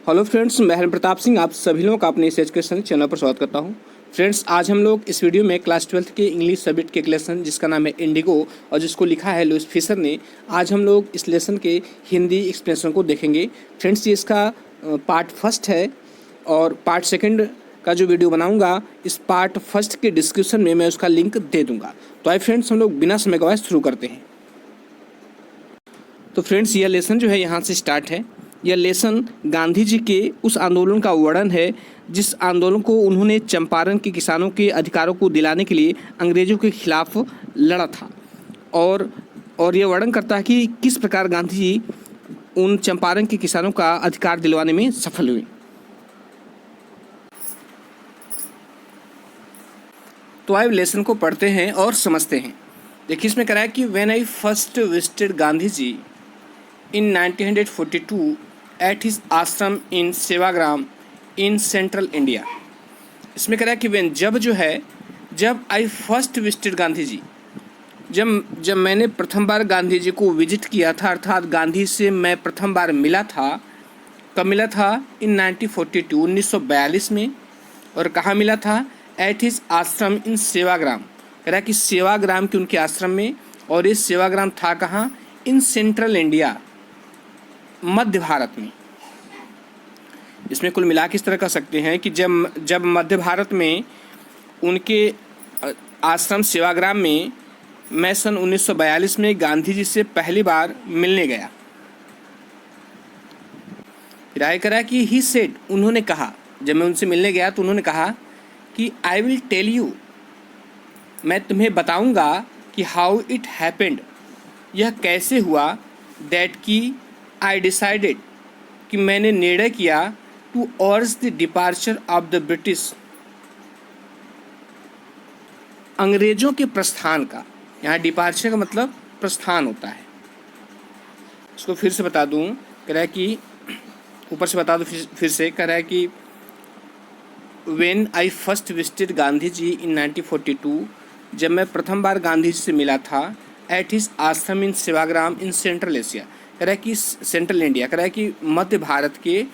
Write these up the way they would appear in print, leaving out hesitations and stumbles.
Hello friends, मैं हरिन प्रताप सिंह आप सभी लोगों का अपने इस एजुकेशन चैनल पर स्वागत करता हूं। फ्रेंड्स, आज हम लोग इस वीडियो में क्लास 12th के इंग्लिश सब्जेक्ट के एक लेसन जिसका नाम है इंडिगो और जिसको लिखा है लुइस फिशर ने, आज हम लोग इस लेसन के हिंदी एक्सप्लेनेशन को देखेंगे। फ्रेंड्स, ये इसका पार्ट फर्स्ट है और पार्ट सेकेंड का जो वीडियो बनाऊंगा इस पार्ट फर्स्ट के डिस्क्रिप्शन में मैं उसका लिंक दे दूँगा। तो आइए फ्रेंड्स, हम लोग बिना समय गवाए शुरू करते हैं। तो फ्रेंड्स, यह लेसन जो है यहाँ से स्टार्ट है। यह लेसन गांधी जी के उस आंदोलन का वर्णन है जिस आंदोलन को उन्होंने चंपारण के किसानों के अधिकारों को दिलाने के लिए अंग्रेजों के खिलाफ लड़ा था। और यह वर्णन करता है कि किस प्रकार गांधी जी उन चंपारण के किसानों का अधिकार दिलवाने में सफल हुए। तो आइए लेसन को पढ़ते हैं और समझते हैं। देखिए, इसमें कह रहा है कि when I first visited Gandhi ji in 1942 at his ashram in Sevagram in central India। इसमें कह रहा है कि when जब आई फर्स्ट विजिटेड गांधी जी, जब मैंने प्रथम बार गांधी जी को विजिट किया था, अर्थात गांधी से मैं प्रथम बार मिला था। कब मिला था? इन 1942 1942 में। और कहाँ मिला था? एट हिज आश्रम इन सेवाग्राम। कह रहा है कि सेवाग्राम के उनके आश्रम में, और ये सेवाग्राम था कहाँ? इन सेंट्रल इंडिया, मध्य भारत में। इसमें कुल मिला के इस तरह कह सकते हैं कि जब मध्य भारत में उनके आश्रम सेवाग्राम में मैं सन 1942 में गांधी जी से पहली बार मिलने गया। फिर आगे करा कि ही सेड, उन्होंने कहा, जब मैं उनसे मिलने गया तो उन्होंने कहा कि आई विल टेल यू, मैं तुम्हें बताऊंगा कि हाउ इट हैपेंड, यह कैसे हुआ, दैट की आई डिसाइडेड, कि मैंने निर्णय किया, to urge the departure of the British, अंग्रेजों के प्रस्थान का। यहाँ डिपार्चर का मतलब प्रस्थान होता है। इसको फिर से बता दूँ, कह रहा है कि ऊपर से बता दूँ फिर से, कह रहा है कि when I first visited Gandhi ji in 1942, जब मैं प्रथम बार गांधी जी से मिला था, एट हिज आश्रम इन सेवाग्राम इन सेंट्रल एशिया। कह रहा है कि सेंट्रल इंडिया, कह रहा है कि मध्य भारत के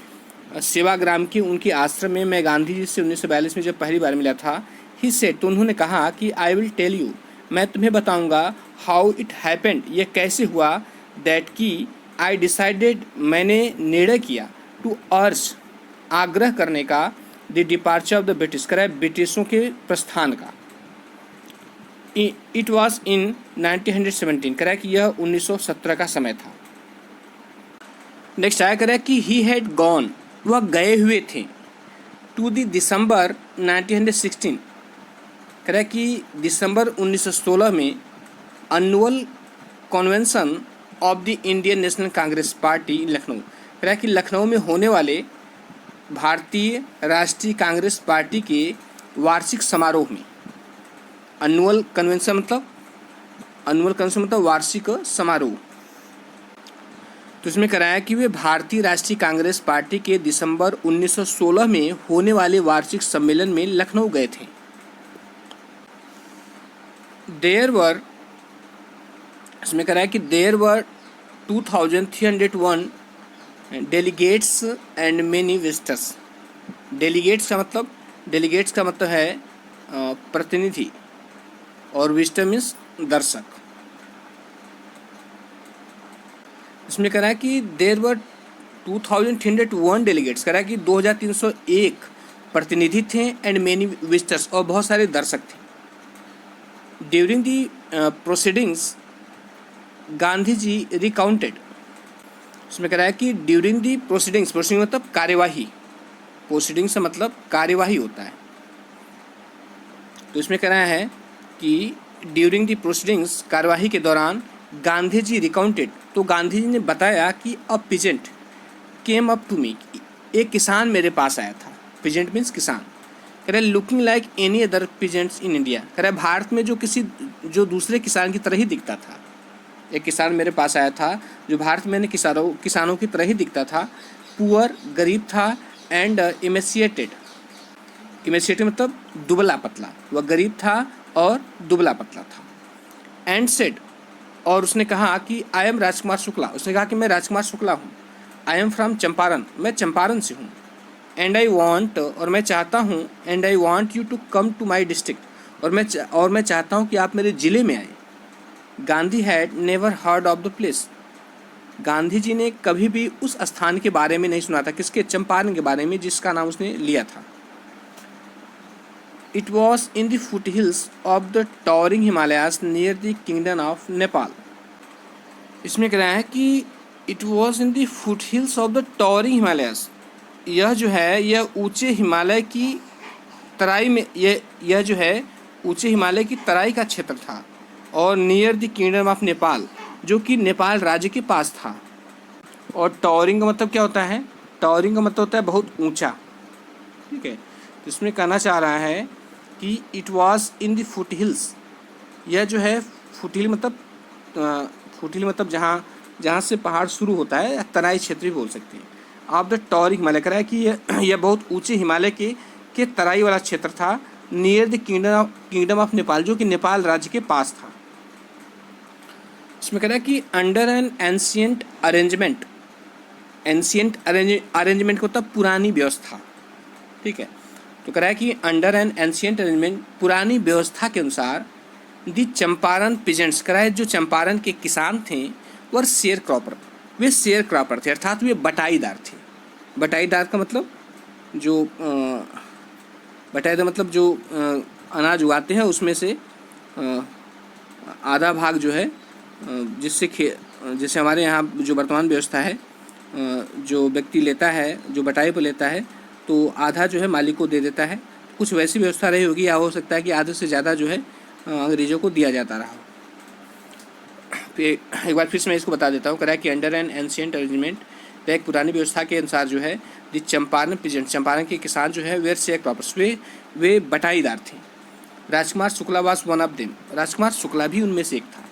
सेवाग्राम के उनके आश्रम में मैं गांधी जी से 1942 में जब पहली बार मिला था। ही सेड, तो उन्होंने कहा कि आई विल टेल यू, मैं तुम्हें बताऊंगा, हाउ इट हैपेंड, यह कैसे हुआ, दैट की आई डिसाइडेड, मैंने निर्णय किया, टू अर्ज, आग्रह करने का, the departure of the British, कह रहा है ब्रिटिशों के प्रस्थान का। इट वॉज इन 1917, कह रहा है कि यह 1917 का समय था। नेक्स्ट आया कह रहा है कि ही हैड गॉन, वह गए हुए थे, टू दी दिसंबर 1916, कह रहा है कि दिसंबर 1916 में annual convention of the Indian national Congress party Lucknow, कह रहा है कि लखनऊ में होने वाले भारतीय राष्ट्रीय कांग्रेस पार्टी के वार्षिक समारोह में। एनुअल कन्वेंशन मतलब वार्षिक समारोह। तो इसमें कराया कि वे भारतीय राष्ट्रीय कांग्रेस पार्टी के दिसंबर 1916 में होने वाले वार्षिक सम्मेलन में लखनऊ गए थे। इसमें कराया कि there were 2301 delegates and many visitors. Delegates का मतलब है प्रतिनिधि, और विजिटर मीन्स दर्शक। इसमें कह रहा है कि देयर वर 2301 डेलीगेट्स, कह रहा है कि 2301 प्रतिनिधि थे, एंड मेनी विजिटर्स, और बहुत सारे दर्शक थे। During the proceedings Gandhi ji recounted. इसमें कह रहा है कि ड्यूरिंग दी प्रोसीडिंग्स मतलब कार्यवाही, प्रोसीडिंग्स से मतलब कार्यवाही होता है। तो इसमें कह रहा है कि ड्यूरिंग दी प्रोसीडिंग्स, कार्यवाही के दौरान, गांधी जी रिकाउंटेड, तो गांधी जी ने बताया कि a peasant came up to me, एक किसान मेरे पास आया था। पीजेंट मीन्स किसान। कह रहा है looking like any other peasants in India, कह रहा है भारत में जो दूसरे किसान की तरह ही दिखता था। एक किसान मेरे पास आया था जो भारत में किसानों की तरह ही दिखता था। पुअर, गरीब था, एंड इमेसिएटेड मतलब दुबला पतला, वह गरीब था और दुबला पतला था। एंड सेड, और उसने कहा कि आई एम राजकुमार शुक्ला, उसने कहा कि मैं राजकुमार शुक्ला हूँ। आई एम फ्रॉम चंपारण, मैं चंपारण से हूँ। एंड आई वॉन्ट, और मैं चाहता हूँ, and I want you to come to my district, और मैं चाहता हूँ कि आप मेरे ज़िले में आए। Gandhi had never heard of the place, Gandhi ji ने कभी भी उस स्थान के बारे में नहीं सुना था, किसके? चंपारण के बारे में, जिसका नाम उसने लिया था। It was in the foothills of the towering Himalayas near the kingdom of Nepal. इसमें कह रहा है कि it was in the foothills of the towering Himalayas, यह जो है यह ऊंचे हिमालय की तराई में, यह जो है ऊंचे हिमालय की तराई का क्षेत्र था, और near the kingdom of Nepal, जो कि नेपाल राज्य के पास था। और टॉरिंग का मतलब क्या होता है? टॉरिंग का मतलब होता है बहुत ऊंचा, ठीक है। तो इसमें कहना चाह रहा है कि it was in the foot hills, यह जो है फुट हिल मतलब जहाँ से पहाड़ शुरू होता है, तराई क्षेत्र भी बोल सकते हैं। ऑफ द टॉरिंग हिमालय, कह रहा है कि यह बहुत ऊंचे हिमालय के तराई वाला क्षेत्र था। Near the kingdom of Nepal, जो कि नेपाल राज्य के पास था। इसमें कह रहा है कि under an ancient arrangement, ancient arrangement को तब पुरानी व्यवस्था, ठीक है। तो कह रहा है कि अंडर एन एंशियंट अरेंजमेंट, पुरानी व्यवस्था के अनुसार, दी चंपारण पीजेंट्स, कह रहा है जो चंपारण के किसान थे वह शेयर क्रॉपर, वे शेयर क्रॉपर थे, अर्थात वे बटाईदार थे। बटाईदार का मतलब जो बटाईदार मतलब जो अनाज उगाते हैं उसमें से आधा भाग जो है जैसे हमारे यहाँ जो वर्तमान व्यवस्था है, जो व्यक्ति लेता है, जो बटाई पर लेता है, तो आधा जो है मालिक को दे देता है। कुछ वैसी व्यवस्था रही होगी, या हो सकता है कि आधे से ज़्यादा जो है अंग्रेज़ों को दिया जाता रहा हो। एक बार फिर से मैं इसको बता देता हूँ। कह रहा है कि अंडर एन एंशियंट अरेंजमेंट, एक पुरानी व्यवस्था के अनुसार जो है दी चंपारण पीजेंट, चंपारण के किसान जो है वेयर शेयर क्रॉपर्स, वे बटाईदार थे। Rajkumar Shukla was one of them, Rajkumar Shukla भी उनमें से एक था।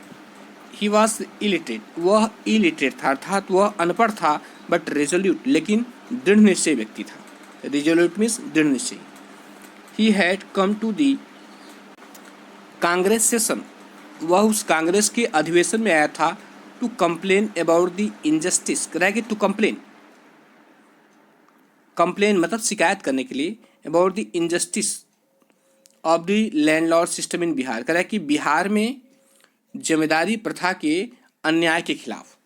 ही वॉज इलिटरेट, वह इलिटरेट था, अर्थात वह अनपढ़ था, बट रेजोल्यूट, लेकिन दृढ़ निश्चय व्यक्ति था। रेजोल्यूट मीन्स दृढ़ निश्चय। He had come to the Congress session, वह उस कांग्रेस के अधिवेशन में आया था। To complain about the injustice, कह रहा है कि टू कंप्लेन, कंप्लेन मतलब शिकायत करने के लिए, about the injustice of the landlord system in Bihar, कह रहा है कि बिहार में जमींदारी प्रथा के अन्याय के खिलाफ।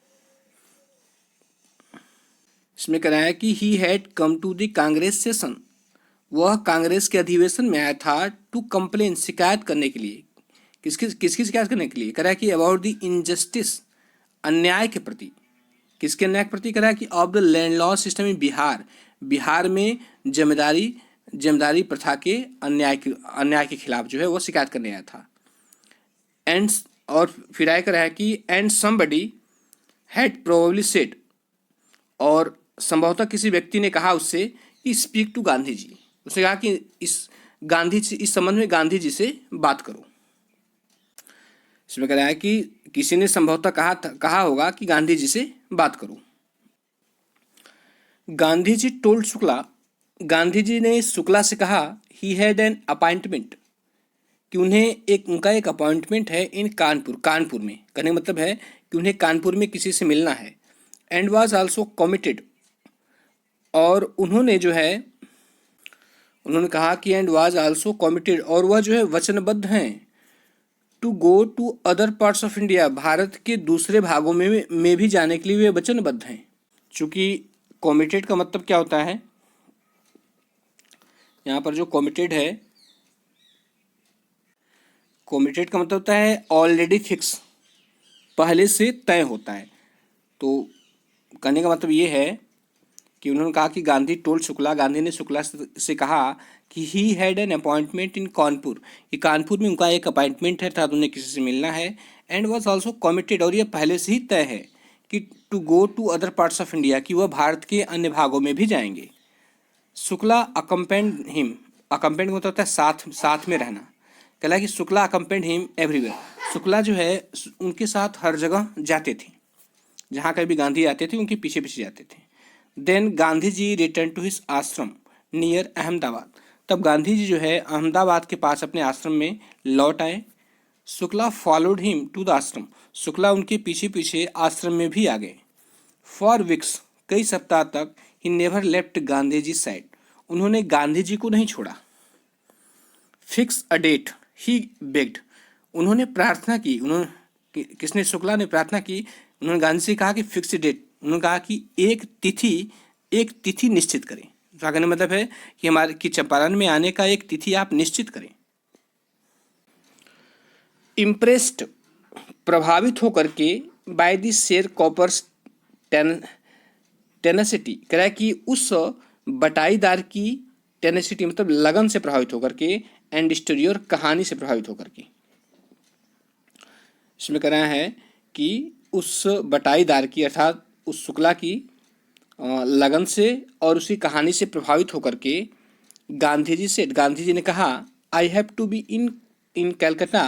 इसमें कह रहा है कि he had come to the Congress session, वह कांग्रेस के अधिवेशन में आया था। टू कंप्लेन, शिकायत करने के लिए, किसकी शिकायत करने के लिए? कह रहा है कि अबाउट द इनजस्टिस, अन्याय के प्रति, किसके अन्याय के प्रति? कह रहा है कि of the landlord system in Bihar, Bihar में जमींदारी प्रथा के अन्याय के खिलाफ जो है वो शिकायत करने आया था। एंड, और फिर आया कर रहा है कि and somebody had probably said, और संभवतः किसी व्यक्ति ने कहा उससे कि स्पीक टू गांधी जी, उसने कहा कि इस संबंध में गांधी जी से बात करो। इसमें कह रहा है कि किसी ने संभवतः कहा होगा कि गांधी जी से बात करो। गांधी जी टोल्ड शुक्ला, गांधी जी ने शुक्ला से कहा, ही हैड एन अपॉइंटमेंट, कि उनका एक अपॉइंटमेंट है इन कानपुर में, कहने का मतलब है कि उन्हें कानपुर में किसी से मिलना है। एंड वाज आल्सो कमिटेड, और उन्होंने कहा कि एंड वाज आल्सो कमिटेड, और वह जो है वचनबद्ध हैं, to go to other parts of India, Bharat के दूसरे भागों में भी जाने के लिए वे वचनबद्ध हैं। चूँकि कमिटेड का मतलब क्या होता है, यहाँ पर जो कमिटेड है, कमिटेड का मतलब होता है ऑलरेडी फिक्स, पहले से तय होता है। तो कहने का मतलब ये है कि उन्होंने कहा कि गांधी ने शुक्ला से कहा कि ही हैड एन अपॉइंटमेंट इन कानपुर, कि कानपुर में उनका एक अपॉइंटमेंट है, अर्थात उन्हें किसी से मिलना है। एंड वॉज ऑल्सो कमिटेड, और यह पहले से ही तय है कि to go to other parts of India, कि वह भारत के अन्य भागों में भी जाएंगे। शुक्ला अकम्पेंड हिम, अकम्पेंड मतलब होता है साथ में रहना, कहला कि Shukla accompanied him everywhere, Shukla जो है उनके साथ हर जगह जाते थे, जहाँ कभी गांधी आते थे उनके पीछे पीछे जाते थे। Then Gandhi ji return to his ashram near Ahmedabad, तब गांधी जी जो है अहमदाबाद के पास अपने आश्रम में लौट आए। Shukla followed him to the ashram, Shukla उनके पीछे पीछे आश्रम में भी आ गए। फॉर वीक्स, कई सप्ताह तक he never left Gandhi ji side, उन्होंने गांधी जी को नहीं छोड़ा। Fix a date he begged, उन्होंने प्रार्थना की, किसने, शुक्ला ने प्रार्थना की। उन्होंने गांधी से कहा कि फिक्स डेट, उन्होंने कहा कि एक तिथि निश्चित करें। तो कहने का मतलब है कि हमारे की चंपारण में आने का एक तिथि आप निश्चित करें। इम्प्रेस्ड, प्रभावित होकर के, बाय द शेर कॉपर्स टेनेसिटी, कह रहा है कि उस बटाईदार की टेनेसिटी मतलब लगन से प्रभावित होकर के, एंड स्टोरी और कहानी से प्रभावित होकर के। इसमें कह रहा है कि उस बटाईदार की अर्थात उस शुक्ला की लगन से और उसी कहानी से प्रभावित होकर के गांधी जी ने कहा, I have to be in Calcutta,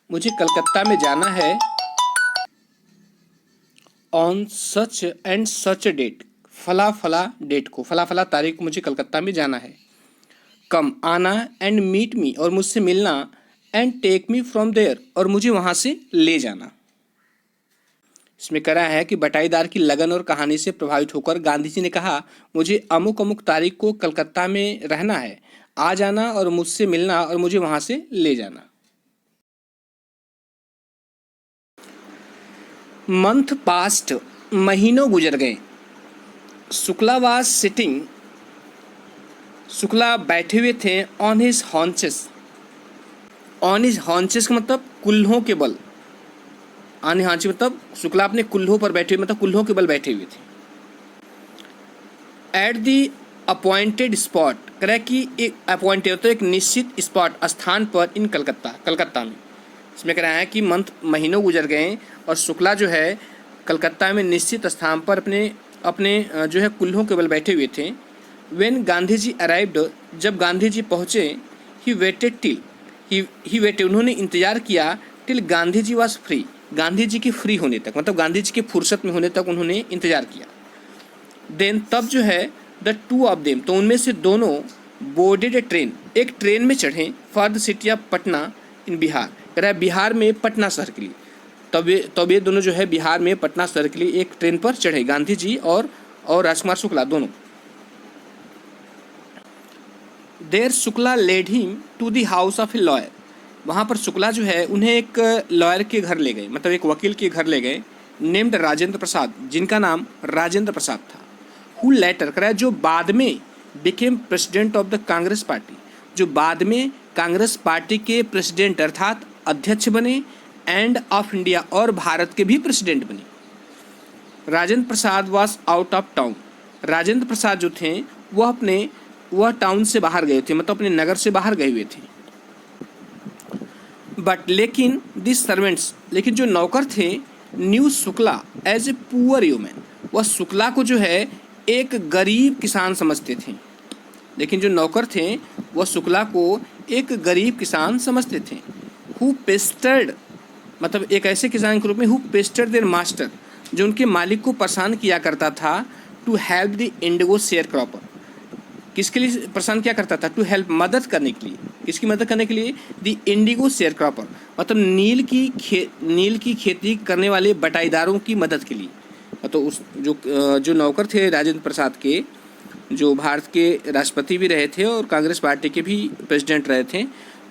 मुझे कलकत्ता में जाना है, on such and such date, फला फला डेट को, फला फला तारीख को मुझे कलकत्ता में जाना है। कम, आना, एंड मीट मी, और मुझसे मिलना, and take me from there, और मुझे वहाँ से ले जाना। इसमें कह रहा है कि बटाईदार की लगन और कहानी से प्रभावित होकर गांधी जी ने कहा, मुझे अमुक अमुक तारीख को कलकत्ता में रहना है, आ जाना और मुझसे मिलना और मुझे वहाँ से ले जाना। मंथ पास्ट, महीनों गुजर गए। शुक्ला वाज सिटिंग, शुक्ला बैठे हुए थे, on his haunches, on his haunches का मतलब कुल्हों के बल, ऑन हांची मतलब शुक्ला अपने कुल्हों पर बैठे हुए, मतलब कुल्हों के बल बैठे हुए थे। एट दी अपॉइंटेड स्पॉट, कह रहा है कि एक अपॉइंटेड तो एक निश्चित स्पॉट, स्थान पर, इन कलकत्ता में। इसमें कह रहा है कि महीनों गुजर गए और शुक्ला जो है कलकत्ता में निश्चित स्थान पर अपने जो है कुल्हों के बल बैठे हुए थे। व्हेन गांधी जी अराइव्ड, जब गांधी जी पहुँचे, ही वेटेड उन्होंने इंतजार किया, till Gandhi ji was free, Gandhi ji के फ्री होने तक, मतलब गांधी जी के फुर्सत में होने तक उन्होंने इंतजार किया। देन तब जो है द टू ऑफ देम, तो उनमें से दोनों बोर्डेड ए ट्रेन, एक ट्रेन में चढ़े, for the city of Patna in Bihar, कह रहा है बिहार में पटना शहर के लिए। तब ये दोनों जो है बिहार में पटना शहर के लिए एक ट्रेन पर चढ़े, गांधी जी और राजकुमार शुक्ला दोनों। There Shukla led him to the house of a lawyer, वहाँ पर शुक्ला जो है उन्हें एक लॉयर के घर ले गए, मतलब एक वकील के घर ले गए, नेम्ड राजेंद्र प्रसाद, जिनका नाम राजेंद्र प्रसाद था। हु लेटर, कह रहा है जो बाद में became president of the Congress party, जो बाद में कांग्रेस पार्टी के प्रेसिडेंट अर्थात अध्यक्ष बने, एंड ऑफ इंडिया, और भारत के भी प्रेसिडेंट बने। Rajendra Prasad was out of town, Rajendra Prasad जो थे वह टाउन से बाहर गए थे, मतलब अपने नगर से बाहर गए हुए थे। बट लेकिन दिस सर्वेंट्स, लेकिन जो नौकर थे, knew Shukla as a poor human, वह शुक्ला को जो है एक गरीब किसान समझते थे। लेकिन जो नौकर थे वह शुक्ला को एक गरीब किसान समझते थे। हु पेस्टर्ड, मतलब एक ऐसे किसान के रूप में, हु पेस्टर्ड देयर मास्टर, जो उनके मालिक को परेशान किया करता था, to help the indigo share cropper, किसके लिए परेशान क्या करता था, टू हेल्प, मदद करने के लिए, किसकी मदद करने के लिए, द इंडिगो शेयर क्रॉपर, मतलब नील की खेती करने वाले बटाईदारों की मदद के लिए। तो उस जो नौकर थे राजेंद्र प्रसाद के, जो भारत के राष्ट्रपति भी रहे थे और कांग्रेस पार्टी के भी प्रेसिडेंट रहे थे,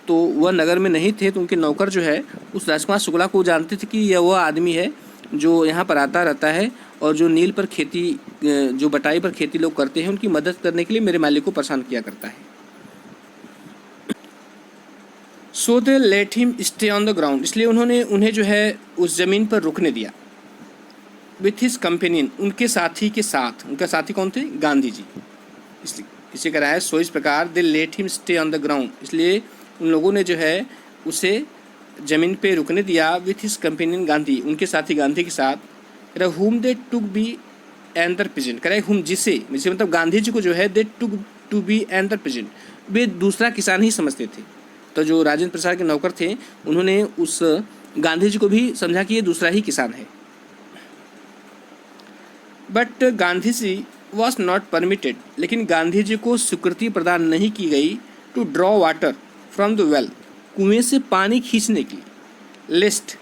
तो वह नगर में नहीं थे, तो उनके नौकर जो है उस राजकुमार शुक्ला को जानते थे कि यह वह आदमी है जो यहाँ पर आता रहता है और जो नील पर खेती, जो बटाई पर खेती लोग करते हैं, उनकी मदद करने के लिए मेरे मालिक को परेशान किया करता है। So they let him stay on the ground, इसलिए उन्होंने उन्हें जो है उस ज़मीन पर रुकने दिया। विथ हिज कंपेनियन, उनके साथी के साथ, उनका साथी कौन थे, गांधी जी। इसे कह रहा है, सो इस प्रकार they let him stay on the ground, इसलिए उन लोगों ने जो है उसे ज़मीन पे रुकने दिया। विथ हिज कंपेनियन गांधी, उनके साथी गांधी के साथ। हुम दे टुक बी एंदर प्रेजेंट, कह रहे हुम जिसे मतलब गांधी जी को जो है दे टुक टू बी एंदर प्रेजेंट, वे दूसरा किसान ही समझते थे। तो जो राजेंद्र प्रसाद के नौकर थे उन्होंने उस गांधी जी को भी समझा कि ये दूसरा ही किसान है। But Gandhi ji was not permitted, लेकिन गांधी जी को स्वीकृति प्रदान नहीं की गई, to draw water from the well, कुएं से पानी खींचने के लिए। लिस्ट,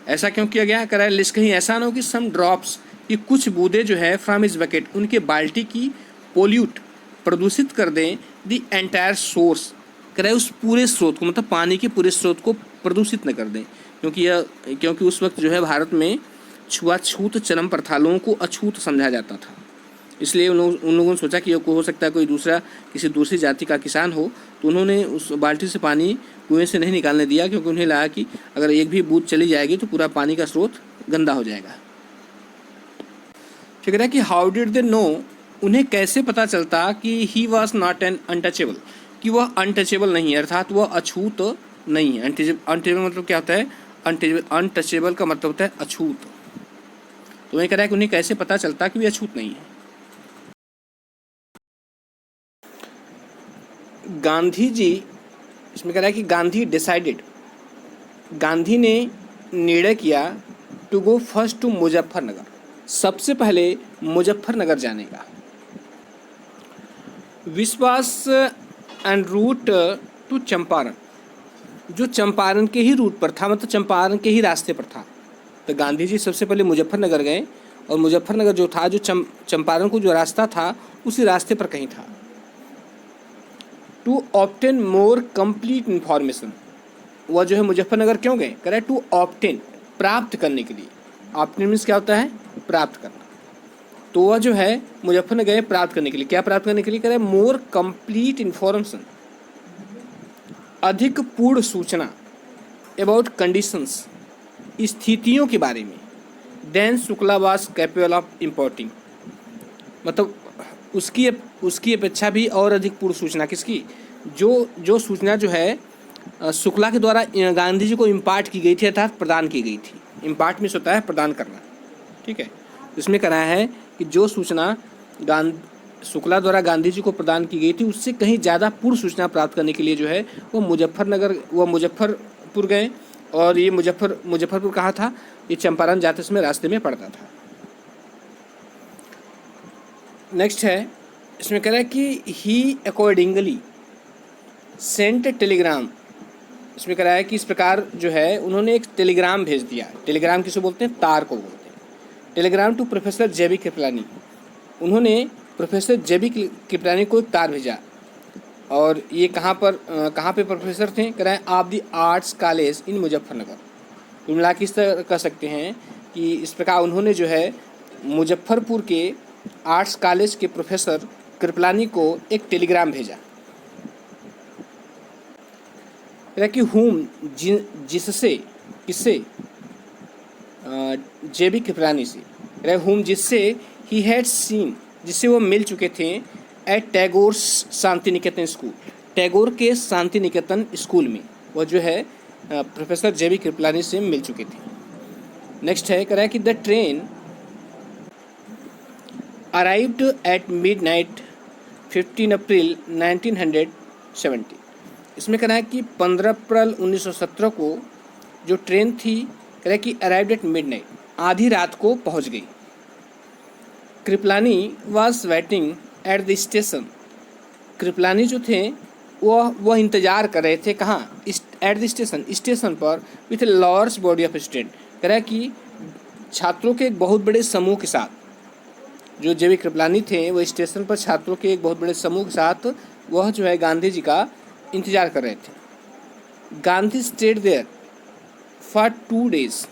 ऐसा क्यों किया गया, कह रहा है लिस्ट कहीं ऐसा ना हो कि सम ड्रॉप्स, कि कुछ बूंदे जो है फ्रॉम हिज बकेट, उनके बाल्टी की, पोल्यूट, प्रदूषित कर दें द एंटायर सोर्स, करे उस पूरे स्रोत को, मतलब पानी के पूरे स्रोत को प्रदूषित न कर दें, क्योंकि उस वक्त जो है भारत में छुआछूत चरम प्रथा, लोगों को अछूत समझा जाता था। इसलिए उन लोगों ने सोचा कि हो सकता है कोई दूसरा, किसी दूसरी जाति का किसान हो, तो उन्होंने उस बाल्टी से पानी कुएं से नहीं निकालने दिया, क्योंकि उन्हें लगा कि अगर एक भी बूंद चली जाएगी तो पूरा पानी का स्रोत गंदा हो जाएगा। फिर कह रहा है कि हाउ डिड दे नो, उन्हें कैसे पता चलता कि he was not an untouchable, कि वह अनटचेबल नहीं है, अर्थात वह अछूत नहीं है। अनटचेबल मतलब क्या होता है? अनटचेबल का मतलब होता है अछूत। तो वही कह रहा है कि उन्हें कैसे पता चलता कि वे अछूत नहीं है। गांधी जी, इसमें कह रहा है कि गांधी डिसाइडेड, गांधी ने निर्णय किया to go first to Muzaffarnagar, सबसे पहले मुजफ्फरनगर जाने का। विश्वास एंड रूट टू चंपारण, जो चंपारण के ही रूट पर था, मतलब चंपारण के ही रास्ते पर था। तो गांधी जी सबसे पहले मुजफ्फरनगर गए, और मुजफ्फरनगर जो था, जो चंपारण को जो रास्ता था, उसी रास्ते पर कहीं था। To obtain more complete information, वह जो है मुजफ्फरनगर क्यों गए? कह रहा है टू ऑब्टेन, प्राप्त करने के लिए। ऑब्टेन मीन्स क्या होता है? प्राप्त करना। तो वह जो है मुजफ्फरनगर गए प्राप्त करने के लिए। क्या प्राप्त करने के लिए? कह रहा है मोर कंप्लीट इन्फॉर्मेशन, अधिक पूर्ण सूचना, अबाउट कंडीशंस, स्थितियों के बारे में, then Shukla was capable of importing, मतलब उसकी अपेक्षा भी और अधिक पूर्ण सूचना। किसकी? जो सूचना जो है शुक्ला के द्वारा गांधी जी को इम्पार्ट की गई थी, अर्थात प्रदान की गई थी। इम्पार्ट मीन्स होता है प्रदान करना, ठीक है। इसमें कहा है कि जो सूचना शुक्ला द्वारा गांधी जी को प्रदान की गई थी, उससे कहीं ज़्यादा पूर्ण सूचना प्राप्त करने के लिए जो है वो मुजफ्फरपुर गए। और ये मुजफ्फरपुर कहाँ था? ये चंपारण जाते समय रास्ते में पड़ता था। नेक्स्ट है, इसमें कह रहा है कि ही अकॉर्डिंगली सेंट टेलीग्राम, इसमें कह रहा है कि इस प्रकार जो है उन्होंने एक टेलीग्राम भेज दिया। टेलीग्राम किसे बोलते हैं? तार को बोलते हैं। टेलीग्राम टू प्रोफेसर जेबी कृपलानी, उन्होंने प्रोफेसर जेबी कृपलानी को एक तार भेजा। और ये कहाँ पे प्रोफेसर थे? कह रहा है आप दी आर्ट्स कॉलेज इन मुजफ्फरनगर। तो मिला के इस तरह कह सकते हैं कि इस प्रकार उन्होंने जो है मुजफ्फरपुर के आर्ट्स कॉलेज के प्रोफेसर कृपलानी को एक टेलीग्राम भेजा कि हुम, जिससे, किससे? जेबी कृपलानी से। हुम, जिससे ही हैड सीन, जिससे वो मिल चुके थे एट टैगोर शांति निकेतन स्कूल, टैगोर के शांति निकेतन स्कूल में वो जो है प्रोफेसर जेबी कृपलानी से मिल चुके थे। नेक्स्ट है, कह रहा है कि the train arrived at midnight 15 अप्रैल 1970। इसमें कह रहा है कि 15 अप्रैल 1917 को जो ट्रेन थी, कह रहा है कि अराइव्ड एट मिडनाइट, आधी रात को पहुंच गई। Kripalani was waiting at the station, Kripalani जो थे वह इंतजार कर रहे थे। कहाँ? एट द स्टेशन पर, with a large body of student, कह रहा है कि छात्रों के एक बहुत बड़े समूह के साथ। जो जेबी कृपलानी थे वो स्टेशन पर छात्रों के एक बहुत बड़े समूह के साथ वह जो है गांधी जी का इंतजार कर रहे थे। Gandhi stayed there for 2 days,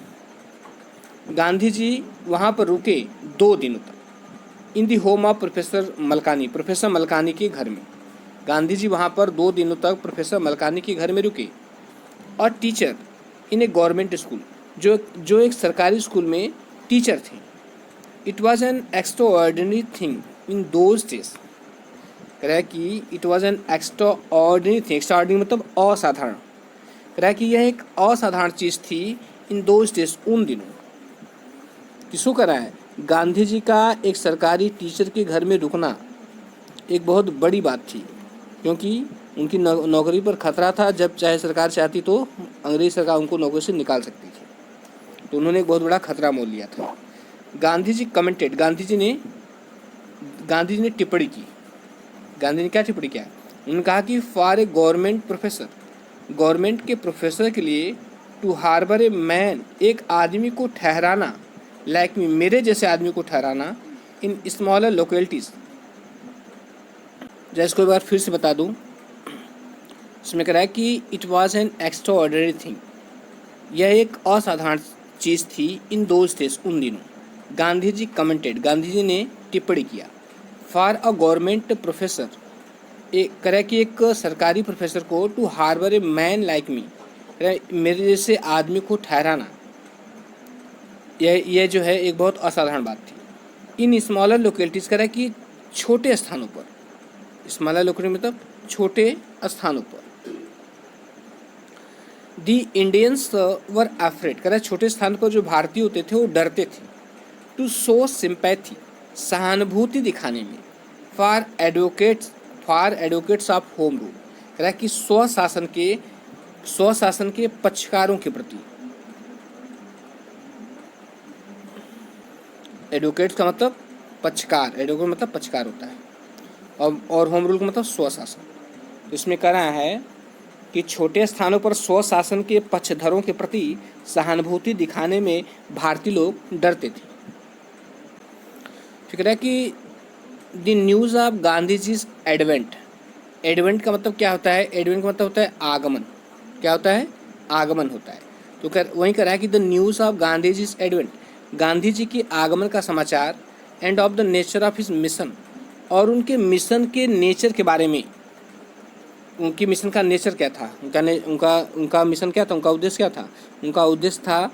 Gandhi ji वहाँ पर रुके 2 दिनों तक। In the home of professor Malkani, professor Malkani के घर में। गांधी जी वहाँ पर 2 दिनों तक प्रोफेसर मलकानी के घर में रुके। और टीचर इन ए गवर्नमेंट स्कूल, जो एक सरकारी स्कूल में टीचर थे। It was an extraordinary thing in those days, कह रहा है कि it was an extraordinary thing, extraordinary मतलब असाधारण, कह रहा है कि यह एक असाधारण चीज़ थी इन दोज डेज, उन दिनों। किसको कह रहा है? गांधी जी का एक सरकारी टीचर के घर में रुकना एक बहुत बड़ी बात थी, क्योंकि उनकी नौकरी पर खतरा था। जब चाहे सरकार चाहती तो अंग्रेज सरकार उनको नौकरी से निकाल सकती थी, तो उन्होंने एक बहुत बड़ा खतरा मोल लिया था। गांधी जी कमेंटेड, गांधी जी ने टिप्पणी की। गांधी ने क्या टिप्पणी किया? उन्होंने कहा कि for a government professor, government के प्रोफेसर के लिए, टू हार्बर ए मैन, एक आदमी को ठहराना, लाइक मी, मेरे जैसे आदमी को ठहराना, इन स्मॉलर लोकेलिटीज़। जैसे कोई बार फिर से बता दूँ, इसमें कह रहा है कि it was an extra ordinary thing, यह एक असाधारण चीज़ थी इन दोज डेज, उन दिनों। गांधी जी कमेंटेड, गांधी जी ने टिप्पणी किया, फॉर अ गवर्नमेंट प्रोफेसर, एक कह कि एक सरकारी प्रोफेसर को, to harbour a man like me, मेरे जैसे आदमी को ठहराना, यह जो है एक बहुत असाधारण बात थी। इन स्मॉलर लोकेलिटीज़ कह रहा है कि छोटे स्थानों पर, स्मॉलर लोकेलिटी मतलब छोटे स्थानों पर। दी इंडियंस वर अफ्रेड, कह रहा है छोटे स्थान पर जो भारतीय होते थे वो डरते थे। टू शो सिंपैथी, सहानुभूति दिखाने में। For advocates of home rule, कह रहा है कि स्वशासन के पक्षकारों के प्रति। एडवोकेट्स का मतलब पक्षकार, एडवोकेट मतलब पक्षकार होता है, और होम रूल का मतलब स्वशासन। तो इसमें कह रहा है कि छोटे स्थानों पर स्वशासन के पक्षधरों के प्रति सहानुभूति दिखाने में भारतीय लोग डरते थे। फिर कह रहा है कि the news of Gandhi ji's advent, advent का मतलब क्या होता है, एडवेंट का मतलब होता है आगमन, क्या होता है, आगमन होता है। तो वहीं कह रहा है कि the news of Gandhi ji's advent, Gandhi ji के आगमन का समाचार, and of the nature of his mission, और उनके मिशन के नेचर के बारे में। उनकी मिशन का नेचर क्या था, उनका मिशन क्या था, उनका उद्देश्य क्या था। उनका उद्देश्य था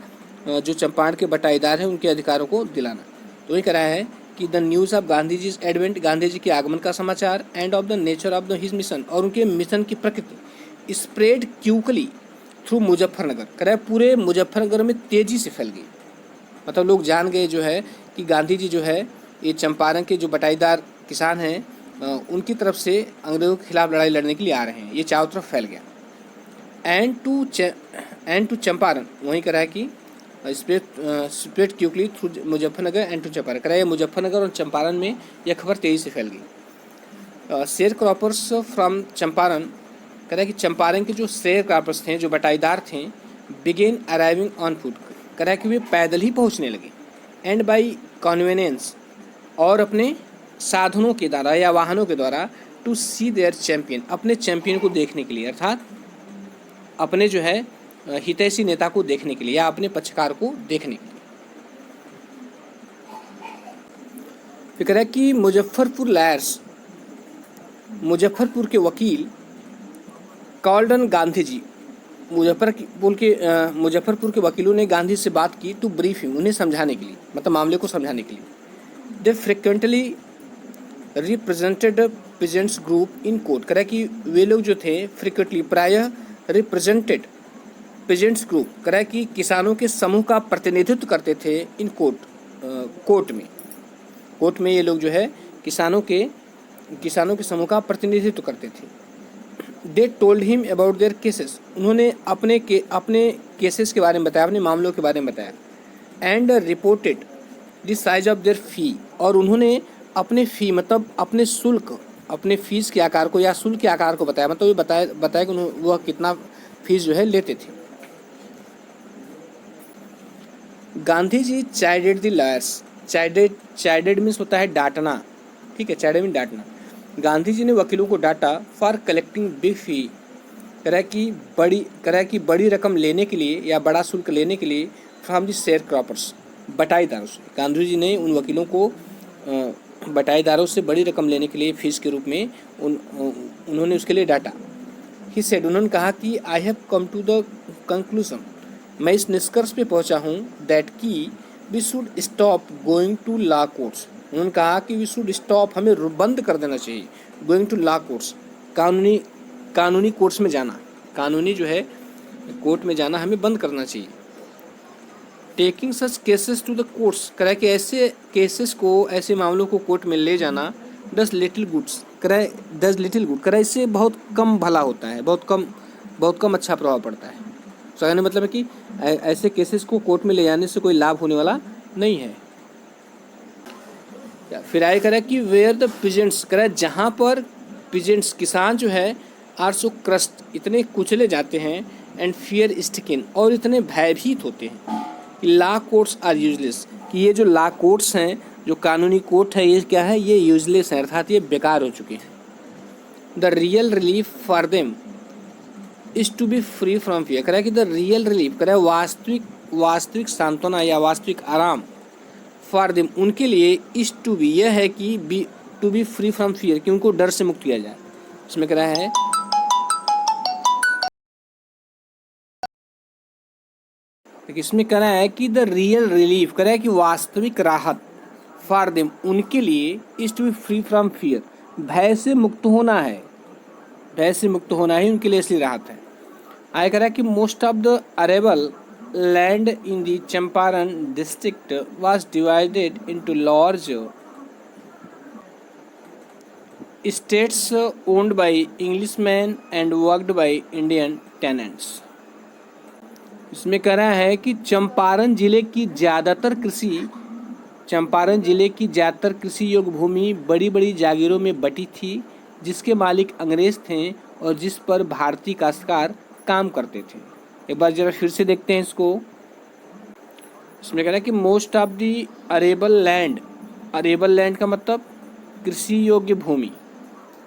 जो चंपारण के बटाईदार हैं उनके अधिकारों को दिलाना। तो वही कह रहा है कि the news of Gandhi ji's advent, Gandhi ji के आगमन का समाचार, and of the nature of the his mission, और उनके मिशन की प्रकृति, स्प्रेड क्यूकली थ्रू मुजफ्फरनगर, कह रहा है पूरे मुजफ्फरनगर में तेजी से फैल गई। मतलब लोग जान गए जो है कि गांधी जी जो है ये चंपारण के जो बटाईदार किसान हैं उनकी तरफ से अंग्रेज़ों के खिलाफ लड़ाई लड़ने के लिए आ रहे हैं, ये चारों तरफ फैल गया। एंड टू चंपारण, वहीं कह रहा है कि spread quickly through Muzaffarnagar and to Champaran, कह रहा है मुजफ्फरनगर और चंपारण में यह खबर तेज़ी से फैल गई। शेयर क्रॉपर्स फ्रॉम चंपारण, कह रहा है कि चंपारण के जो शेयर क्रॉपर्स थे, जो बटाईदार थे, बिगेन अराइविंग ऑन फुट, कह रहा है कि वे पैदल ही पहुंचने लगे, एंड बाई कन्वीनियंस, और अपने साधनों के द्वारा या वाहनों के द्वारा, टू सी देयर चैंपियन, अपने चैंपियन को देखने के लिए, अर्थात अपने जो है हितैषी नेता को देखने के लिए या अपने पक्षकार को देखने के लिए। फिर कह रहा है कि मुजफ्फरपुर लायर्स, मुजफ्फरपुर के वकील, कॉल्डन गांधी जी, मुजफ्फरपुर के वकीलों ने गांधी से बात की, टू ब्रीफ हिम, उन्हें समझाने के लिए, मतलब मामले को समझाने के लिए। They frequently represented peasants group in court, कह रहा है कि वे लोग जो थे फ्रिक्वेंटली, प्रायः रिप्रेजेंटेड पीजेंट्स ग्रुप, कह रहा है कि किसानों के समूह का प्रतिनिधित्व करते थे इन कोर्ट में ये लोग जो है किसानों के समूह का प्रतिनिधित्व करते थे। They told him about their cases, उन्होंने अपने केसेस के बारे में बताया, अपने मामलों के बारे में बताया। And reported the size of their fee, और उन्होंने अपने फी मतलब अपने शुल्क, अपने फीस के आकार को या शुल्क के आकार को बताया, मतलब ये बताया कि वह कितना फीस जो है लेते थे। गांधी जी चाइडेड द लॉयर्स, चाइडेड मीन्स होता है डांटना, ठीक है, चाइडेड मीन डांटना। गांधी जी ने वकीलों को डांटा फॉर कलेक्टिंग बिग फी, कह रहा है कि बड़ी रकम लेने के लिए या बड़ा शुल्क लेने के लिए, फ्रॉम द शेयर क्रॉपर्स, बटाईदारों से। गांधी जी ने उन वकीलों को बटाईदारों से बड़ी रकम लेने के लिए फीस के रूप में उन्होंने उसके लिए डांटा। ही सेड, उन्होंने कहा कि I have come to the conclusion, मैं इस निष्कर्ष पे पहुंचा हूँ, दैट कि we should stop going to law courts, उन्होंने कहा कि वी शुड स्टॉप, हमें बंद कर देना चाहिए, गोइंग टू लॉ कोर्ट्स, कानूनी कोर्ट्स में जाना, कानूनी जो है कोर्ट में जाना हमें बंद करना चाहिए। Taking such cases to the courts, कह रहा है कि ऐसे केसेस को, ऐसे मामलों को कोर्ट में ले जाना, डज लिटिल गुड्स, कह रहा है इससे बहुत कम भला होता है, बहुत कम अच्छा प्रभाव पड़ता है। तो कहने मतलब है कि ऐसे केसेस को कोर्ट में ले जाने से कोई लाभ होने वाला नहीं है। फिर आगे कह रहा है कि वेयर द पीजेंट्स, कह रहा है जहाँ पर पीजेंट्स किसान जो है, आर सो क्रस्ट, इतने कुचले जाते हैं, एंड फियर स्टिकिन, और इतने भयभीत होते हैं, लॉ कोर्ट्स आर यूजलेस, कि ये जो लॉ कोर्ट्स हैं, जो कानूनी कोर्ट है, ये क्या है, ये यूजलेस है, अर्थात ये बेकार हो चुके हैं। The real relief for them is to be free from fear, कह रहा है कि द रियल रिलीफ, कह रहा है वास्तविक सांत्वना या वास्तविक आराम, फॉर देम उनके लिए, इज टू बी यह है कि be to be free from fear, कि उनको डर से मुक्त किया जाए। इसमें कह रहा है इसमें कह रहा है कि द रियल रिलीफ, कह रहा है कि वास्तविक राहत, फॉर देम उनके लिए, is to be free from fear, भय से मुक्त होना है, भय से मुक्त होना ही उनके लिए असली राहत है। आगे कह रहा है कि most of the arable land in the Champaran district was divided into large states owned by Englishman and worked by Indian tenants. इसमें कह रहा है कि चंपारण जिले की ज़्यादातर कृषि योग्य भूमि बड़ी बड़ी जागीरों में बटी थी, जिसके मालिक अंग्रेज थे और जिस पर भारतीय काश्तकार काम करते थे। एक बार जरा फिर से देखते हैं इसको। इसमें कह रहा है कि most of the arable land का मतलब कृषि योग्य भूमि,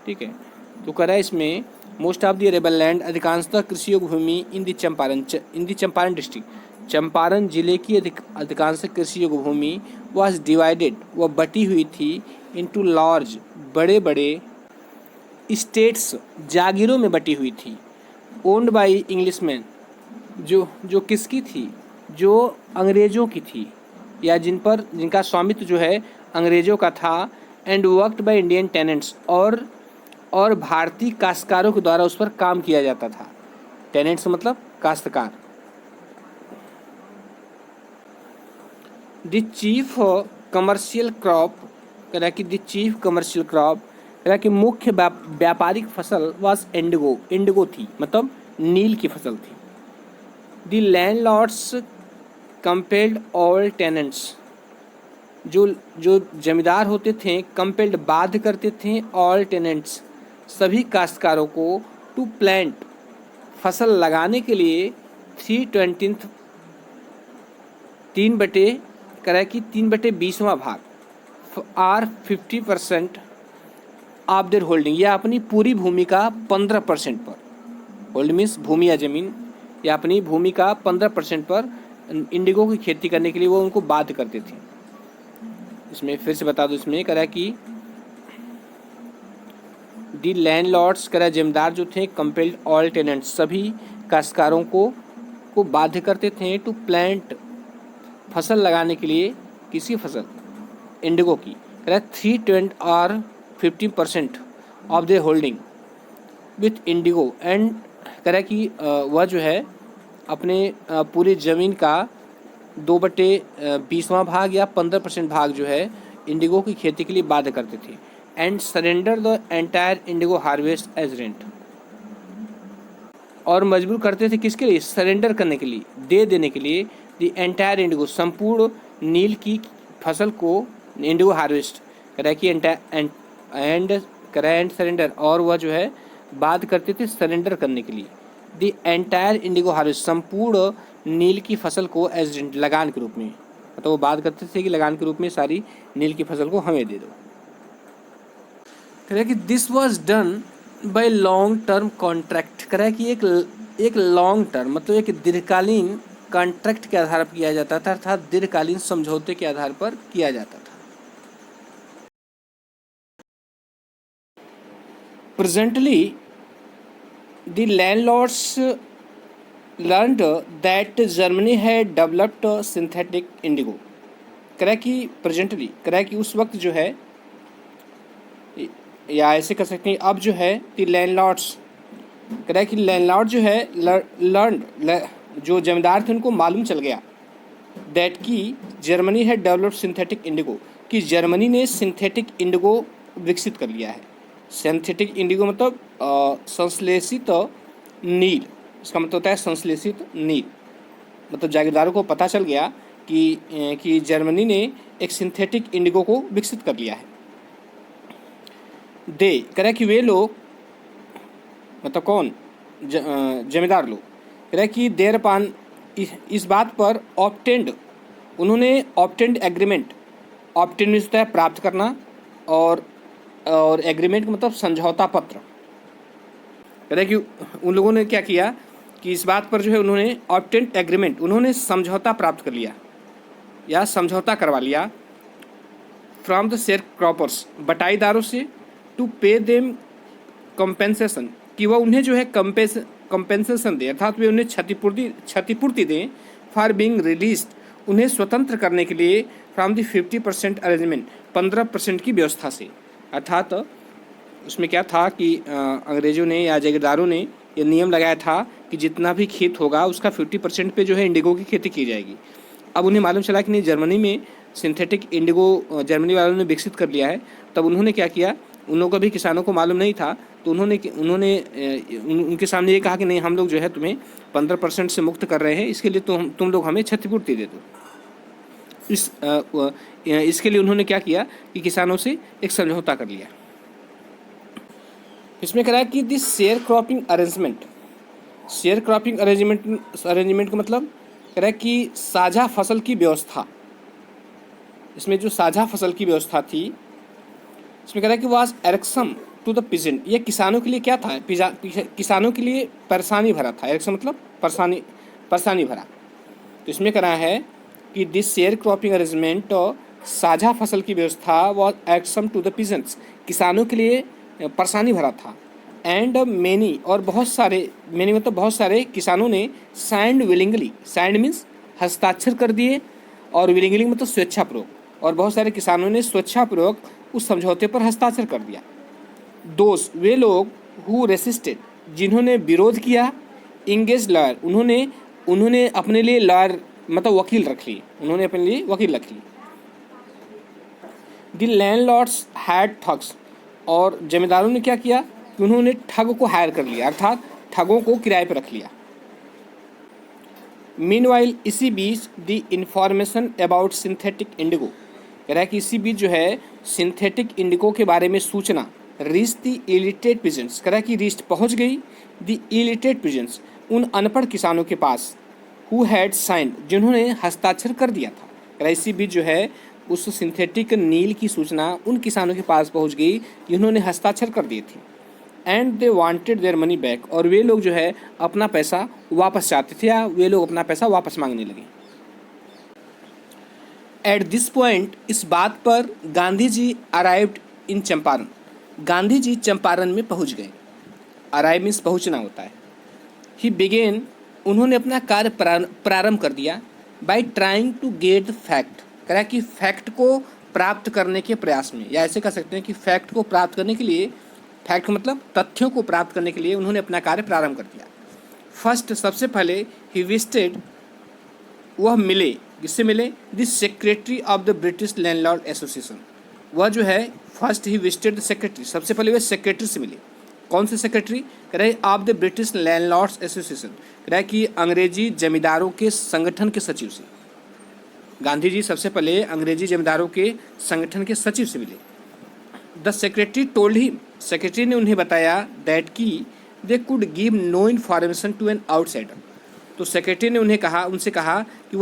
ठीक है। तो कह रहा है इसमें most of the arable land, अधिकांशतः कृषि योग्य भूमि in the Champaran district, Champaran जिले की अधिकांश कृषि योग्य भूमि वाज डिवाइडेड, वह बटी हुई थी, इनटू लार्ज, बड़े बड़े स्टेट्स, जागीरों में बटी हुई थी, ओन्ड बाय इंग्लिशमैन, जो किसकी थी, जो अंग्रेज़ों की थी, या जिनका स्वामित्व जो है अंग्रेज़ों का था, and worked by Indian tenants, और भारतीय काश्तकारों के द्वारा उस पर काम किया जाता था। टेनेंट्स मतलब काश्तकार। द चीफ कमर्शियल क्रॉप, कह रहा है कि द चीफ कमर्शियल क्रॉप, कह रहा है कि मुख्य व्यापारिक फसल वाज इंडिगो थी, मतलब नील की फसल थी। The landlords compelled all tenants, जो जमींदार होते थे, कंपेल्ड बाध्य करते थे, ऑल टेनेंट्स सभी काश्तकारों को, टू प्लांट फसल लगाने के लिए, 3/20 3/20वां भाग, आर 50% ऑफ देयर होल्डिंग, या अपनी पूरी भूमि का 15% पर, होल्ड मीन्स भूमि या जमीन, या अपनी भूमि का 15% पर इंडिगो की खेती करने के लिए वो उनको बाध्य करते थे। इसमें फिर से बता दो, इसमें कह रहा है कि दी लैंडलॉर्ड्स, कह रहा है जमींदार जो थे, कंपेल्ड ऑल टेनेंट्स सभी काश्तकारों को बाध्य करते थे, टू प्लांट फसल लगाने के लिए, किसी फसल, इंडिगो की, कह रहा है 320 और 50% of their holding with Indigo, and कह रहा है कि वह जो है अपने पूरी ज़मीन का 2/20वां भाग या 15% भाग जो है इंडिगो की खेती के लिए बाध्य करते थे, and surrender the entire indigo harvest as rent, और मजबूर करते थे किसके लिए, सरेंडर करने के लिए, दे देने के लिए, द एंटायर इंडिगो, संपूर्ण नील की फसल को, इंडिगो हार्वेस्ट, कह रहा है कि एंड सरेंडर, और वह जो है बात करते थे सरेंडर करने के लिए, द एंटायर इंडिगो हार्वेस्ट, संपूर्ण नील की फसल को एज रेंट, लगान के रूप में, मतलब वो बात करते थे कि लगान के रूप में सारी नील की फसल को हमें दे दो। कह रहा है कि this was done by long term contract, कह रहा है कि एक लॉन्ग टर्म मतलब एक दीर्घकालीन कॉन्ट्रैक्ट के आधार पर किया जाता था, अर्थात दीर्घकालीन समझौते के आधार पर किया जाता था। Presently the landlords learned that Germany had developed synthetic indigo, कह रहा है कि प्रेजेंटली, कह रहा है कि उस वक्त जो है, या ऐसे कह सकते हैं अब जो है, द लैंडलॉर्ड्स, कह रहा है कि लैंडलॉर्ड जो है जो जमींदार थे उनको मालूम चल गया, दैट कि जर्मनी है डेवलप्ड सिंथेटिक इंडिगो, कि जर्मनी ने सिंथेटिक इंडिगो विकसित कर लिया है। सिंथेटिक इंडिगो मतलब संश्लेषित नील, इसका मतलब होता है संश्लेषित नील, मतलब जागीरदारों को पता चल गया कि जर्मनी ने एक सिंथेटिक इंडिगो को विकसित कर लिया है। दे, कह रहा है कि वे लोग, मतलब कौन, जमींदार लोग, कह रहा है कि देर पान, इस बात पर ऑप्टेंड, उन्होंने ऑब्टेन्ड एग्रीमेंट, ऑब्टेन मीन्स होता है प्राप्त करना, और एग्रीमेंट का मतलब समझौता पत्र। कह रहे कि उन लोगों ने क्या किया कि इस बात पर जो है उन्होंने ऑब्टेन्ड एग्रीमेंट, उन्होंने समझौता प्राप्त कर लिया या समझौता करवा लिया फ्रॉम द शेयर क्रॉपर्स, बटाईदारों से, टू पे देम कंपेंसेशन, कि वह उन्हें जो है कंपेंसेशन दे, अर्थात वे उन्हें क्षतिपूर्ति दें, फॉर बीइंग रिलीज्ड, उन्हें स्वतंत्र करने के लिए, फ्रॉम द 50% अरेंजमेंट, 15% की व्यवस्था से। अर्थात उसमें क्या था कि अंग्रेज़ों ने या जागीरदारों ने ये नियम लगाया था कि जितना भी खेत होगा उसका 50% पे जो है इंडिगो की खेती की जाएगी। अब उन्हें मालूम चला कि नहीं, जर्मनी में सिंथेटिक इंडिगो जर्मनी वालों ने विकसित कर लिया है। तब उन्होंने क्या किया, उन लोगों को भी किसानों को मालूम नहीं था, तो उन्होंने उनके सामने ये कहा कि नहीं, हम लोग जो है तुम्हें 15% से मुक्त कर रहे हैं, इसके लिए तुम लोग हमें क्षतिपूर्ति दे दो। इसके लिए उन्होंने क्या किया कि किसानों से एक समझौता कर लिया। इसमें कह रहा है कि this share cropping arrangement, share cropping arrangement का मतलब कह रहा है कि साझा फसल की व्यवस्था। इसमें जो साझा फसल की व्यवस्था थी, इसमें कह रहा है कि वाज एरक्सम टू द पीजेंट, ये किसानों के लिए क्या था, किसानों के लिए परेशानी भरा था। एरक्सम मतलब परेशानी भरा। तो इसमें कह रहा है कि दिस शेयर क्रॉपिंग अरेंजमेंट, साझा फसल की व्यवस्था, वाज एरक्सम टू द पीजेंट्स, किसानों के लिए परेशानी भरा था। एंड मैनी, और बहुत सारे, मैनी मतलब बहुत सारे किसानों ने साइंड विलिंगली, साइंड मीन्स हस्ताक्षर कर दिए, और विलिंगली मतलब स्वेच्छापूर्वक, और बहुत सारे किसानों ने स्वेच्छापूर्वक उस समझौते पर हस्ताक्षर कर दिया। दोस्त, वे लोग, हु रेसिस्टेड, जिन्होंने विरोध किया, इंगेज लॉयर, उन्होंने अपने लिए लॉयर मतलब वकील रख लिए, उन्होंने अपने लिए वकील रख लिए। द लैंडलॉर्ड्स हैड ठग्स, और जमींदारों ने क्या किया कि उन्होंने ठग को हायर कर लिया, अर्थात ठगों को किराए पर रख लिया। मीनवाइल, इसी बीच the information about synthetic indigo, कह रहा है कि इसी बीच जो है सिंथेटिक इंडिगो के बारे में सूचना, रीच द इलिटेट पीजेंट्स, कह रहा है कि रीच पहुंच गई द इलिटेट पीजेंट्स, उन अनपढ़ किसानों के पास, हु हैड साइंड, जिन्होंने हस्ताक्षर कर दिया था। कह रहा है इसी बीच जो है उस सिंथेटिक नील की सूचना उन किसानों के पास पहुंच गई जिन्होंने हस्ताक्षर कर दिए थे। And they wanted their money back, और वे लोग जो है अपना पैसा वापस चाहते थे, या वे लोग अपना पैसा वापस मांगने लगे। एट दिस पॉइंट, इस बात पर गांधी जी अराइव्ड इन चंपारण, गांधी जी चंपारण में पहुंच गए। अराइव मीन्स पहुंचना होता है। ही बिगेन, उन्होंने अपना कार्य प्रारंभ कर दिया। By trying to get the fact, कह रहा है कि फैक्ट को प्राप्त करने के प्रयास में, या ऐसे कह सकते हैं कि फैक्ट को प्राप्त करने के लिए, फैक्ट मतलब तथ्यों को प्राप्त करने के लिए उन्होंने अपना कार्य प्रारंभ कर दिया। फर्स्ट, सबसे पहले, ही विजिटेड, वह मिले, किससे मिले, the secretary of the British landlord association, वह जो है first he visited the secretary, सबसे पहले वह सेक्रेटरी से मिले। कौन से सेक्रेटरी, कह रहे of the British landlords association, कह रहा है कि अंग्रेजी जमींदारों के संगठन के सचिव से। गांधी जी सबसे पहले अंग्रेजी जमींदारों के संगठन के सचिव से मिले। The secretary told him, secretary ने उन्हें बताया, दैट की they could give no information to an outsider, तो सेक्रेटरी ने उनसे कहा कि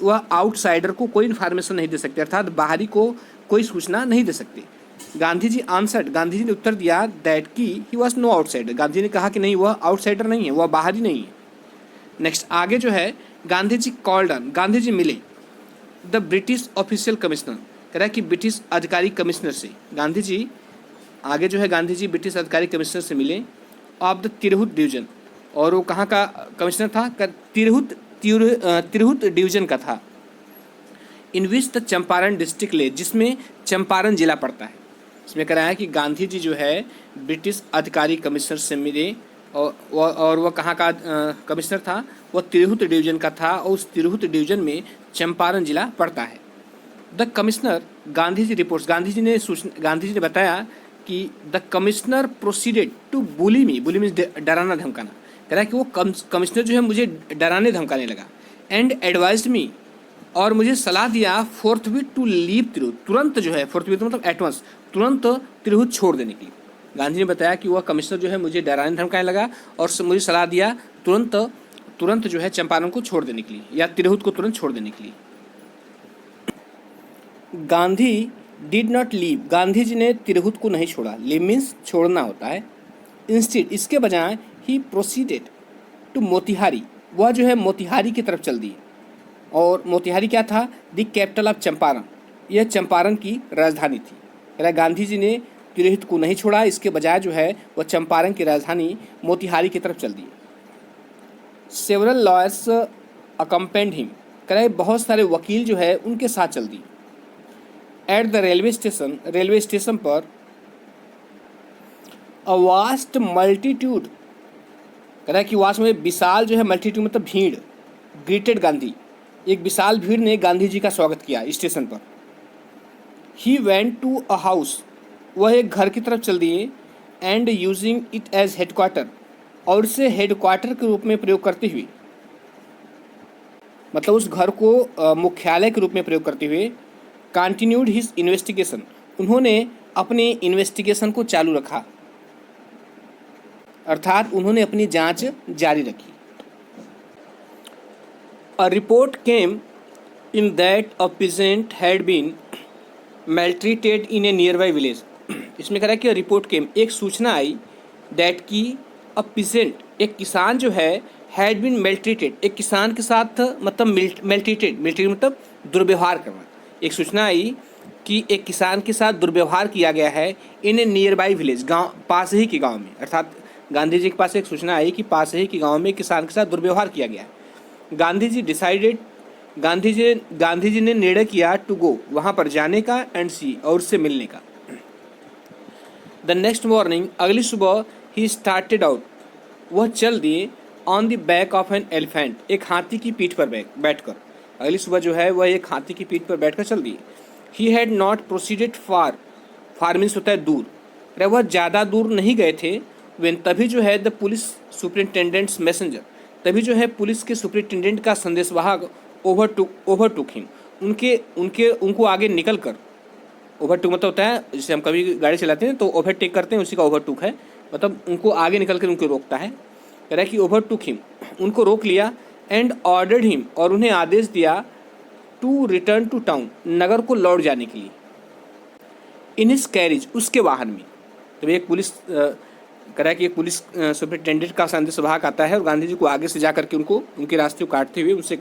वह आउटसाइडर को कोई इन्फॉर्मेशन नहीं दे सकते, अर्थात बाहरी को कोई सूचना नहीं दे सकते। गांधी जी आंसर्ड, गांधी जी ने उत्तर दिया, दैट की he was no outsider, Gandhi ने कहा कि नहीं, वह आउटसाइडर नहीं है, वह बाहरी नहीं है। नेक्स्ट आगे जो है, गांधी जी कॉल्ड ऑन, गांधी जी मिले द ब्रिटिश ऑफिशियल कमिश्नर, कह रहा है कि ब्रिटिश अधिकारी कमिश्नर से। गांधी जी आगे जो है, गांधी जी ब्रिटिश अधिकारी कमिश्नर से मिले ऑफ द तिरहुत डिवीजन, और वो कहाँ का कमिश्नर था, तिरहुत डिवीजन का था। इन विच द चंपारण डिस्ट्रिक्ट ले, जिसमें चंपारण जिला पड़ता है। इसमें कह रहा है कि गांधी जी जो है ब्रिटिश अधिकारी कमिश्नर से मिले, और वह कहाँ का कमिश्नर था, वह तिरहुत डिवीजन का था, और उस तिरहुत डिवीजन में चंपारण जिला पड़ता है। The commissioner, Gandhi ji reports, Gandhi ji ने बताया कि the commissioner proceeded to bully me, bully means डराना धमकाना, कह रहा है कि वो कमिश्नर जो है मुझे डराने धमकाने लगा। एंड एडवाइज्ड मी, और मुझे सलाह दिया, फोर्थविथ टू लीव तिरहुत, तुरंत जो है, फोर्थविथ मतलब एटवंस, तुरंत तिरहुत छोड़ देने की। गांधी ने बताया कि वह कमिश्नर जो है मुझे डराने धमकाने लगा, और मुझे सलाह दिया तुरंत जो है चंपारण को छोड़ देने के लिए, या तिरहुत को तुरंत छोड़ देने के लिए। Gandhi did not leave, Gandhi ji ने तिरहुत को नहीं छोड़ा, लीव मीन्स छोड़ना होता है। इंस्टेड, इसके बजाय ही प्रोसीडेड टू मोतिहारी, वह जो है मोतिहारी की तरफ चल दिए। और मोतिहारी क्या था? द कैपिटल ऑफ चंपारण, यह चंपारण की राजधानी थी। गांधी जी ने तिरहुत को नहीं छोड़ा, इसके बजाय जो है वह चंपारण की राजधानी मोतिहारी की तरफ चल दिए। सेवरल लॉयर्स अकम्पेंड हिम, बहुत सारे वकील जो है उनके साथ चल दिए। At the railway station, railway station पर अ वास्ट मल्टीट्यूड, कि वास्ट में विशाल जो है, मल्टीट्यूड मतलब भीड़, ग्रीटेड गांधी, एक विशाल भीड़ ने गांधी जी का स्वागत किया स्टेशन पर। He went to a house, वह एक घर की तरफ चल दिए। And using it as headquarter, और इसे हेडक्वार्टर के रूप में प्रयोग करते हुए, मतलब उस घर को मुख्यालय के रूप में प्रयोग करते हुए, कंटिन्यूड हिज इन्वेस्टिगेशन, उन्होंने अपने इन्वेस्टिगेशन को चालू रखा, अर्थात उन्होंने अपनी जांच जारी रखी। A report came in that a peasant had been maltreated in a nearby village, इसमें कह रहा है कि रिपोर्ट केम, एक सूचना आई, दैट की अ peasant, एक किसान जो है, हैड बीन maltreated, एक किसान के साथ मतलब maltreated मतलब दुर्व्यवहार करना, एक सूचना आई कि एक किसान के साथ दुर्व्यवहार किया गया है इन ए नियर बाई विलेज, गाँव, पास ही के गाँव में, अर्थात गांधी जी के पास एक सूचना आई कि पास ही के गांव में किसान के साथ दुर्व्यवहार किया गया है। गांधी जी डिसाइडेड, गांधी जी ने निर्णय किया टू गो, वहाँ पर जाने का, एंड सी, और उससे मिलने का। द नेक्स्ट मॉर्निंग, अगली सुबह, ही स्टार्टेड आउट, वह चल दिए, on the back of an elephant, एक हाथी की पीठ पर बैठकर, अगली सुबह जो है वह एक हाथी की पीठ पर बैठकर चल दिए। He had not proceeded far, far means होता है दूर, वह ज़्यादा दूर नहीं गए थे। वेन, तभी जो है द पुलिस सुपरिटेंडेंट्स मैसेंजर, तभी जो है पुलिस के सुपरिटेंडेंट का संदेशवाहक ओवरटुक हिम, उनको आगे निकल कर, ओवरटुक मतलब होता है, जैसे हम कभी गाड़ी चलाते हैं तो ओवरटेक करते हैं, उसी का ओवरटुक है, मतलब उनको आगे निकल कर उनको रोकता है। कह रहा है कि ओवरटुक हिम, उनको रोक लिया। एंड ऑर्डर्ड हिम, और उन्हें आदेश दिया, टू रिटर्न टू टाउन, नगर को लौट जाने के लिए। इन हिज कैरिज, उसके वाहन में। तो एक पुलिस कह रहा है कि एक पुलिस सुपरिटेंडेंट का संदेशवाहक आता है और गांधी जी को आगे से जा करके उनके रास्ते को काटते हुए उनसे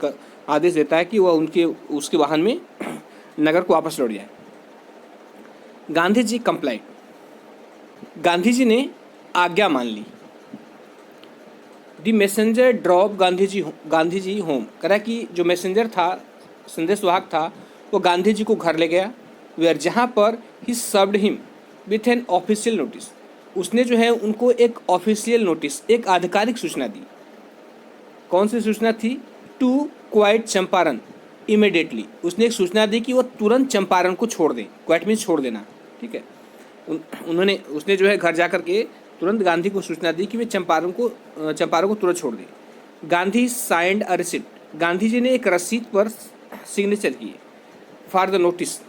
आदेश देता है कि वह उसके वाहन में नगर को वापस लौट जाए। गांधी जी कंप्लाइड, गांधी जी ने आज्ञा मान ली। The messenger drop Gandhi ji home, कह रहा कि जो मैसेंजर था, संदेशवाहक था, वो गांधी जी को घर ले गया, वेयर, जहाँ पर ही served him with an official notice, उसने जो है उनको एक ऑफिशियल नोटिस, एक आधिकारिक सूचना दी। कौन सी सूचना थी? टू क्वाइट चंपारण इमीडिएटली, उसने एक सूचना दी कि वो तुरंत चंपारण को छोड़ दें, क्वाइट मीन्स छोड़ देना, ठीक है। उसने जो है घर जा कर के तुरंत गांधी को सूचना दी कि वे चंपारण को तुरंत छोड़ दें। Gandhi signed a receipt, Gandhi ji ने एक रसीद पर सिग्नेचर किए, फॉर द नोटिस,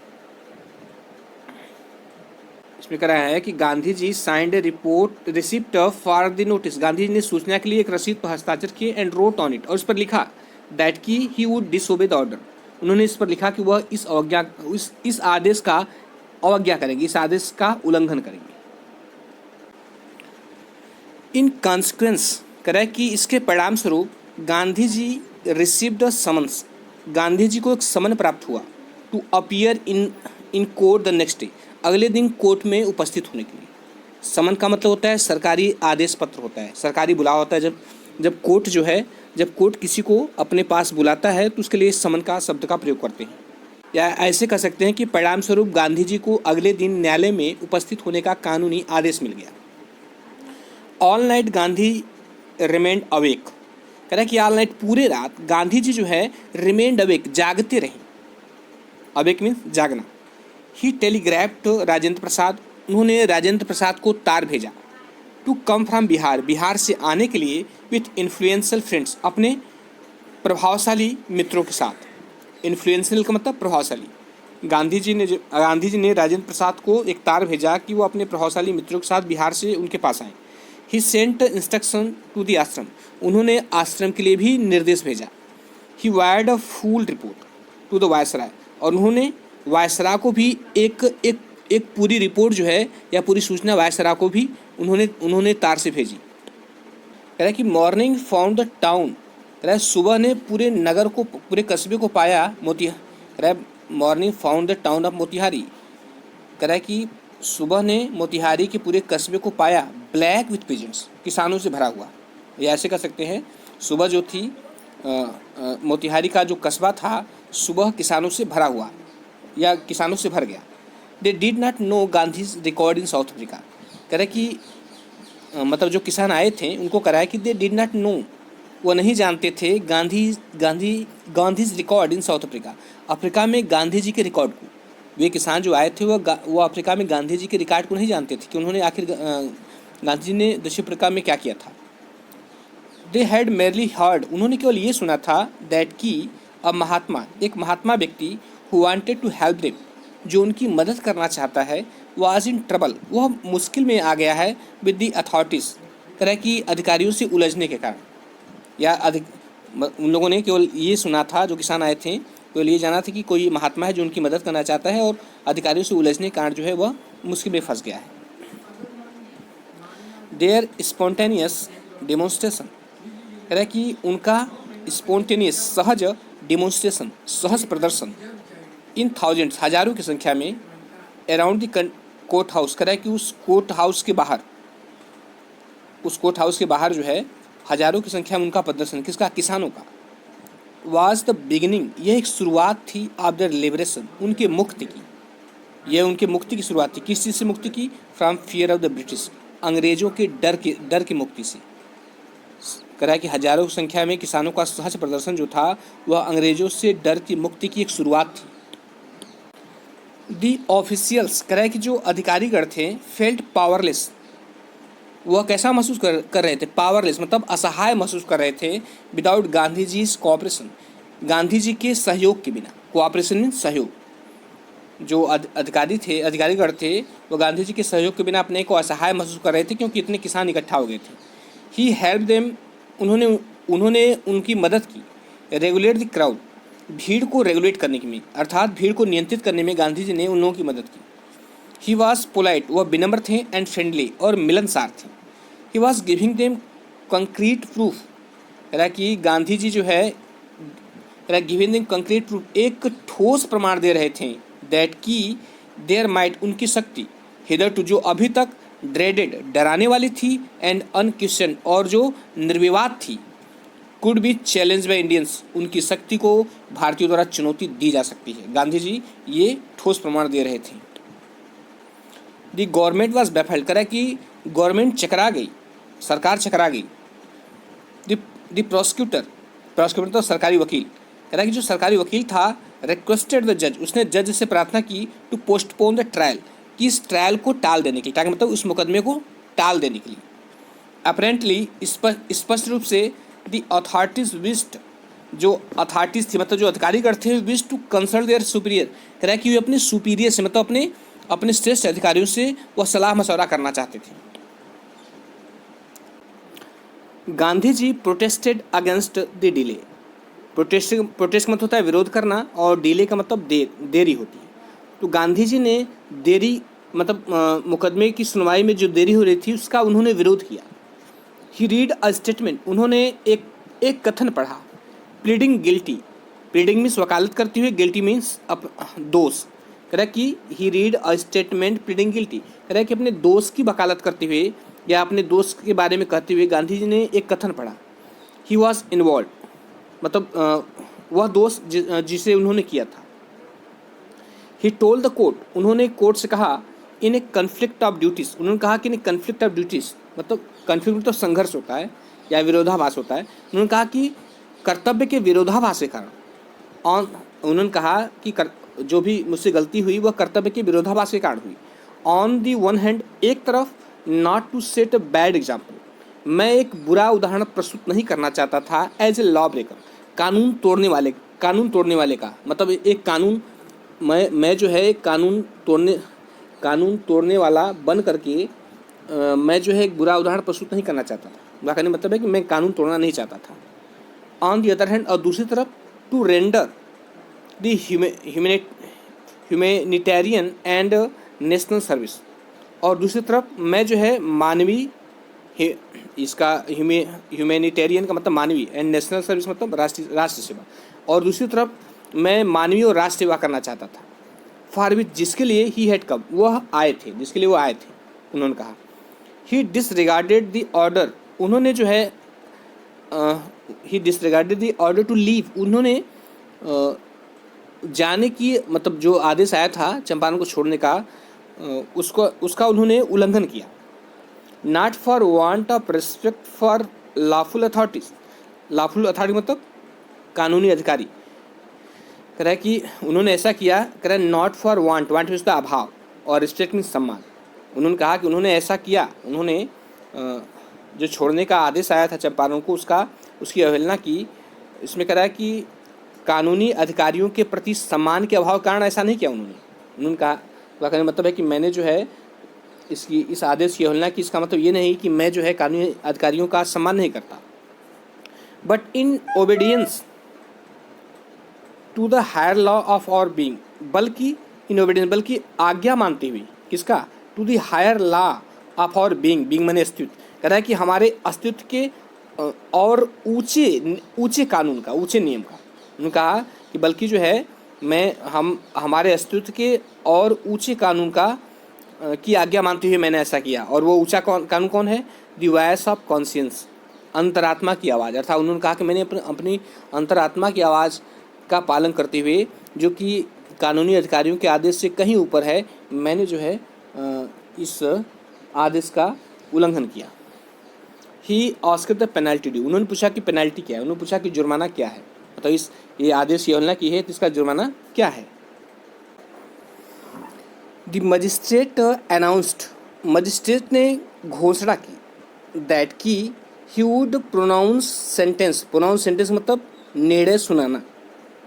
इसमें कह रहा है कि Gandhi ji signed a receipt for the notice, Gandhi ji ने सूचना के लिए एक रसीद पर हस्ताक्षर किए, एंड रोट ऑन इट, और उस पर लिखा, दैट की he would disobey the order, उन्होंने इस पर लिखा कि वह इस आदेश का अवज्ञा करेंगे, इस आदेश का उल्लंघन करेंगे। इन कॉन्सिक्वेंस, कह रहा है कि इसके परिणाम स्वरूप Gandhi ji received a summons, Gandhi ji को एक समन प्राप्त हुआ, to appear in court the next day, अगले दिन कोर्ट में उपस्थित होने के लिए। समन का मतलब होता है सरकारी आदेश पत्र होता है, सरकारी बुलावा होता है। जब कोर्ट जो है, जब कोर्ट किसी को अपने पास बुलाता है तो उसके लिए समन का शब्द का प्रयोग करते हैं। या ऐसे कह सकते हैं कि परिणाम स्वरूप गांधी जी को अगले दिन न्यायालय में उपस्थित होने का कानूनी आदेश मिल गया। All night Gandhi remained awake, कह रहा है कि ऑल नाइट, पूरे रात गांधी जी जो है रिमेंड अवेक, जागते रहे, अवेक मीन्स जागना। ही टेलीग्राफ्ड राजेंद्र प्रसाद, उन्होंने राजेंद्र प्रसाद को तार भेजा, to come from Bihar, Bihar से आने के लिए, विथ इन्फ्लुएंशियल फ्रेंड्स, अपने प्रभावशाली मित्रों के साथ। इन्फ्लुएंशियल का मतलब प्रभावशाली। गांधी जी ने राजेंद्र प्रसाद को एक तार भेजा कि वो अपने प्रभावशाली मित्रों के साथ बिहार से उनके पास आए। He sent instruction to the ashram, उन्होंने आश्रम के लिए भी निर्देश भेजा। He wired a full report to the viceroy, और उन्होंने वायसरा को भी एक एक एक पूरी रिपोर्ट जो है या पूरी सूचना वायसरा को भी उन्होंने तार से भेजी। कह रहा है कि मॉर्निंग फाउंड द टाउन, कह रहा है सुबह ने पूरे नगर को, पूरे कस्बे को पाया मोतिहारी। कह रहा है morning found the town of Motihari, कह रहा है कि सुबह ने मोतिहारी के पूरे कस्बे को पाया ब्लैक विथ पिजेंट्स, किसानों से भरा हुआ। या ऐसे कह सकते हैं सुबह जो थी मोतिहारी का जो कस्बा था सुबह किसानों से भरा हुआ या किसानों से भर गया। They did not know Gandhi's record in south Africa, कह रहा है कि मतलब जो किसान आए थे उनको कह रहा है कि दे डिड नॉट नो, वो नहीं जानते थे Gandhi's record in south Africa, Africa में गांधी जी के रिकॉर्ड को। वे किसान जो आए थे वो अफ्रीका में गांधी जी के रिकॉर्ड को नहीं जानते थे कि उन्होंने आखिर गांधी जी ने दक्षिण अफ्रीका में क्या किया था। दे हैड मेरली हर्ड, उन्होंने केवल ये सुना था दैट कि अ महात्मा, एक महात्मा व्यक्ति who wanted to help them, जो उनकी मदद करना चाहता है, वाज इन ट्रबल, वह मुश्किल में आ गया है विद द अथॉरिटीज़, तरह की अधिकारियों से उलझने के कारण। या उन लोगों ने केवल ये सुना था, जो किसान आए थे केवल ये जाना था कि कोई महात्मा है जो उनकी मदद करना चाहता है और अधिकारियों से उलझने के कारण जो है वह मुश्किल में फंस गया है। देयर स्पॉन्टेनियस डेमोन्स्ट्रेशन, कह रहा है कि उनका स्पॉन्टेनियस सहज डेमोन्स्ट्रेशन, सहज प्रदर्शन इन थाउजेंड्स, हजारों की संख्या में अराउंड द कोर्ट हाउस, कह रहा है कि उस कोर्ट हाउस के बाहर जो है हजारों की संख्या में उनका प्रदर्शन, किसका, किसानों का। वाज द बिगिनिंग, यह एक शुरुआत थी ऑफ द लिबरेशन, उनके मुक्ति की, यह उनके मुक्ति की शुरुआत थी। किस चीज़ से मुक्ति की? From fear of the British, अंग्रेजों के डर की मुक्ति से। कह रहा है कि हजारों की संख्या में किसानों का सहज प्रदर्शन जो था वह अंग्रेजों से डर की मुक्ति की एक शुरुआत थी। दी ऑफिशियल्स, कह रहा है कि जो अधिकारीगण थे, फेल्ट पावरलेस, वह कैसा महसूस कर रहे थे? पावरलेस मतलब असहाय महसूस कर रहे थे। विदाउट गांधी जी कोऑपरेशन, गांधी जी के सहयोग के बिना, कोऑपरेशन मीन सहयोग, जो अधिकारीगण थे वो गांधी जी के सहयोग के बिना अपने को असहाय महसूस कर रहे थे, क्योंकि इतने किसान इकट्ठा हो गए थे। ही हेल्प देम, उन्होंने उनकी मदद की। रेगुलेट द क्राउड, भीड़ को रेगुलेट करने में, अर्थात भीड़ को नियंत्रित करने में गांधी जी ने उन लोगों की मदद की। ही वॉज पोलाइट, वह विनम्र थे, एंड फ्रेंडली, और मिलनसार थे। He was giving them concrete proof, कह रहा कि गांधी जी जो है गिविंग देम कंक्रीट प्रूफ, एक ठोस प्रमाण दे रहे थे, दैट की देयर माइट, उनकी शक्ति, हिदर टू, जो अभी तक ड्रेडेड, डराने वाली थी, एंड अनक्वेश्चन, और जो निर्विवाद थी, could be challenge by Indians, उनकी शक्ति को भारतीयों द्वारा चुनौती दी जा सकती है। गांधी जी ये ठोस प्रमाण दे रहे थे। द गवर्नमेंट वॉज बैफल्ड, करा कि गवर्नमेंट चकरा गई, सरकार चकरा गई। द प्रोसिक्यूटर तो सरकारी वकील, कह रहा कि जो सरकारी वकील था, रिक्वेस्टेड द जज, उसने जज से प्रार्थना की टू पोस्टपोन द ट्रायल, कि इस ट्रायल को टाल देने के लिए, क्या मतलब उस मुकदमे को टाल देने के लिए। अपेरेंटली, स्पष्ट रूप से, द अथॉरिटीज विस्ड, जो अथॉरिटीज थी मतलब जो अधिकारीगण थे, wish to consult their superior, कह रहा है कि वे अपने सुपीरियर से मतलब अपने श्रेष्ठ अधिकारियों से वह सलाह मशवरा करना चाहते थे। Gandhi ji protested against the delay, protest का मतलब होता है विरोध करना, और डिले का मतलब देरी होती है। तो गांधी जी ने देरी मतलब मुकदमे की सुनवाई में जो देरी हो रही थी उसका उन्होंने विरोध किया। ही रीड अ स्टेटमेंट, उन्होंने एक कथन पढ़ा। प्लीडिंग गिल्टी, प्लीडिंग मीन्स वकालत करते हुए, गिल्टी मीन्स दोष। कह रहा है कि he read a statement pleading guilty, कह रहा है कि अपने दोस्त की वकालत करते हुए या अपने दोस्त के बारे में कहते हुए गांधी जी ने एक कथन पढ़ा। ही वॉज इन्वॉल्व, मतलब वह दोस्त जिसे उन्होंने किया था। ही टोल्ड द कोर्ट, उन्होंने कोर्ट से कहा, इन ए कन्फ्लिक्ट ऑफ ड्यूटीज़, उन्होंने कहा कि इन कन्फ्लिक्ट ऑफ ड्यूटीज़ मतलब कन्फ्लिक्ट तो संघर्ष होता है या विरोधाभास होता है। उन्होंने कहा कि कर्तव्य के विरोधाभास के कारण, उन्होंने कहा कि जो भी मुझसे गलती हुई वह कर्तव्य के विरोधाभास के कारण हुई। ऑन दी वन हैंड, एक तरफ, not to set a bad example, मैं एक बुरा उदाहरण प्रस्तुत नहीं करना चाहता था। एज ए लॉ ब्रेकर, कानून तोड़ने वाले का मतलब एक कानून, मैं जो है कानून तोड़ने वाला बन करके मैं जो है एक बुरा उदाहरण प्रस्तुत नहीं करना चाहता था। बुरा कहने मतलब है कि मैं कानून तोड़ना नहीं चाहता था। ऑन दी अदर हैंड, और दूसरी तरफ, to render the humanitarian and national service, और दूसरी तरफ मैं जो है मानवीय, इसका ह्यूमैनिटेरियन का मतलब मानवीय एंड नेशनल सर्विस मतलब राष्ट्र सेवा, और दूसरी तरफ मैं मानवीय और राष्ट्र सेवा करना चाहता था। फॉर विच, जिसके लिए ही हैड कम, वह आए थे, जिसके लिए वो आए थे। उन्होंने कहा ही डिसरिगार्डेड द ऑर्डर, उन्होंने जो है he disregarded the order to leave, उन्होंने जाने की मतलब जो आदेश आया था चंपारण को छोड़ने का, उसका उन्होंने उल्लंघन किया। Not for want of respect for lawful authorities, lawful authority मतलब कानूनी अधिकारी, कह रहा है कि उन्होंने ऐसा किया, कह रहा है नॉट फॉर वांट, वांट उसका अभाव, और रिस्पेक्ट मीन सम्मान। उन्होंने कहा कि उन्होंने ऐसा किया, उन्होंने जो छोड़ने का आदेश आया था चंपारण को उसकी अवहेलना की। इसमें कह रहा है कि कानूनी अधिकारियों के प्रति सम्मान के अभाव के कारण ऐसा नहीं किया उन्होंने कहा, कहने का मतलब है कि मैंने जो है इस आदेश की अवहेलना की, इसका मतलब ये नहीं कि मैं जो है कानूनी अधिकारियों का सम्मान नहीं करता, but in obedience to the higher law of our being, बल्कि इन ओबीडियंस, बल्कि आज्ञा मानते हुए, किसका, to the higher law of our being माने अस्तित्व, कह रहा है कि हमारे अस्तित्व के और ऊंचे कानून का, ऊंचे नियम का। उन्होंने कहा कि बल्कि जो है हम हमारे अस्तित्व के और ऊंचे कानून का की आज्ञा मानते हुए मैंने ऐसा किया। और वो ऊंचा कानून कौन है, द वॉइस ऑफ कॉन्शियंस, अंतरात्मा की आवाज़। अर्थात उन्होंने कहा कि मैंने अपनी अंतरात्मा की आवाज़ का पालन करते हुए, जो कि कानूनी अधिकारियों के आदेश से कहीं ऊपर है, मैंने जो है इस आदेश का उल्लंघन किया। He asked the penalty due, उन्होंने पूछा कि पेनल्टी क्या है, उन्होंने पूछा कि जुर्माना क्या है, मतलब ये आदेश की अवहेलना की है तो इसका जुर्माना क्या है। द मजिस्ट्रेट अनाउंस्ड, मजिस्ट्रेट ने घोषणा की, दैट की he would pronounce sentence, pronounce sentence मतलब निर्णय सुनाना।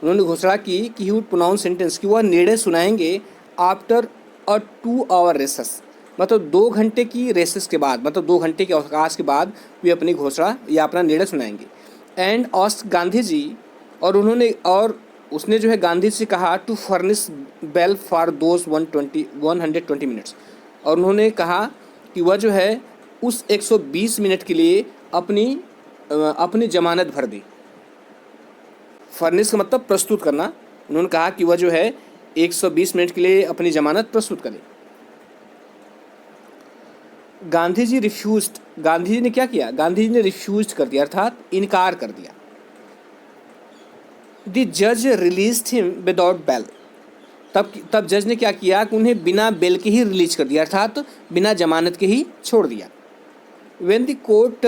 उन्होंने घोषणा की कि ही वुड प्रोनाउंस सेंटेंस, कि वह निर्णय सुनाएंगे आफ्टर अ 2 आवर रेसेस, मतलब 2 घंटे की रेसेस के बाद, मतलब 2 घंटे के अवकाश के बाद वे अपनी घोषणा या अपना निर्णय सुनाएंगे। एंड आस्क्ड गांधी जी, और उसने जो है गांधी से कहा to furnish bail for those 120 minutes, और उन्होंने कहा कि वह जो है उस 120 मिनट के लिए अपनी जमानत भर दे। फर्निश का मतलब प्रस्तुत करना। उन्होंने कहा कि वह जो है 120 मिनट के लिए अपनी जमानत प्रस्तुत करे। गांधी जी रिफ्यूज्ड, गांधी जी ने क्या किया, गांधी जी ने रिफ्यूज कर दिया, अर्थात इनकार कर दिया। द जज रिलीज्ड हिम विदाउट बेल, तब जज ने क्या किया कि उन्हें बिना बेल के ही रिलीज कर दिया, अर्थात बिना जमानत के ही छोड़ दिया। व्हेन द कोर्ट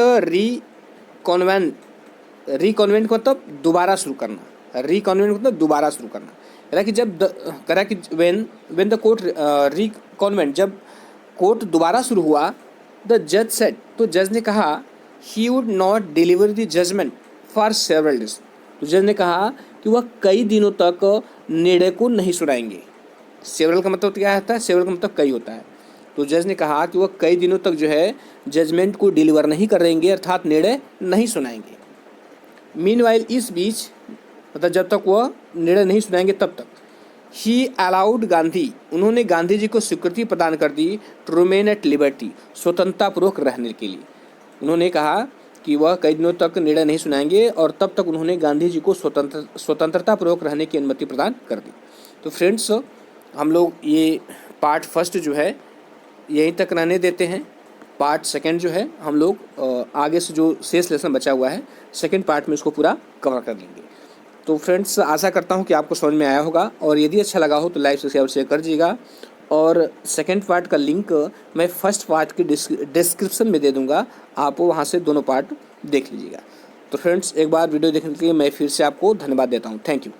रिकॉन्वेंट को मतलब दोबारा शुरू करना, रिकॉन्वेंट मतलब दोबारा शुरू करना, कह रहा कि जब कह रहा कि व्हेन द कोर्ट रिकॉन्वेंट, जब कोर्ट दोबारा शुरू हुआ, द जज सेड, तो जज ने कहा he would not deliver the judgment for several days, तो जज ने कहा कि वह कई दिनों तक निर्णय को नहीं सुनाएंगे। सेवरल का मतलब क्या होता है, सेवरल का मतलब कई होता है। तो जज ने कहा कि वह कई दिनों तक जो है जजमेंट को डिलीवर नहीं करेंगे, अर्थात निर्णय नहीं सुनाएंगे। मीनवाइल, इस बीच मतलब जब तक वह निर्णय नहीं सुनाएंगे तब तक, ही अलाउड गांधी, उन्होंने गांधी जी को स्वीकृति प्रदान कर दी टू रिमेन एट लिबर्टी, स्वतंत्रतापूर्वक रहने के लिए। उन्होंने कहा कि वह कई दिनों तक निर्णय नहीं सुनाएंगे और तब तक उन्होंने गांधी जी को स्वतंत्रतापूर्वक रहने की अनुमति प्रदान कर दी। तो फ्रेंड्स, हम लोग ये पार्ट फर्स्ट जो है यहीं तक रहने देते हैं। पार्ट सेकंड जो है हम लोग आगे से जो शेष लेसन बचा हुआ है सेकंड पार्ट में इसको पूरा कवर कर लेंगे। तो फ्रेंड्स, आशा करता हूँ कि आपको समझ में आया होगा, और यदि अच्छा लगा हो तो लाइक सब्सक्राइब शेयर कर दीजिएगा। और सेकंड पार्ट का लिंक मैं फर्स्ट पार्ट की डिस्क्रिप्शन में दे दूंगा, आप वहाँ से दोनों पार्ट देख लीजिएगा। तो फ्रेंड्स, एक बार वीडियो देखने के लिए मैं फिर से आपको धन्यवाद देता हूँ। Thank you.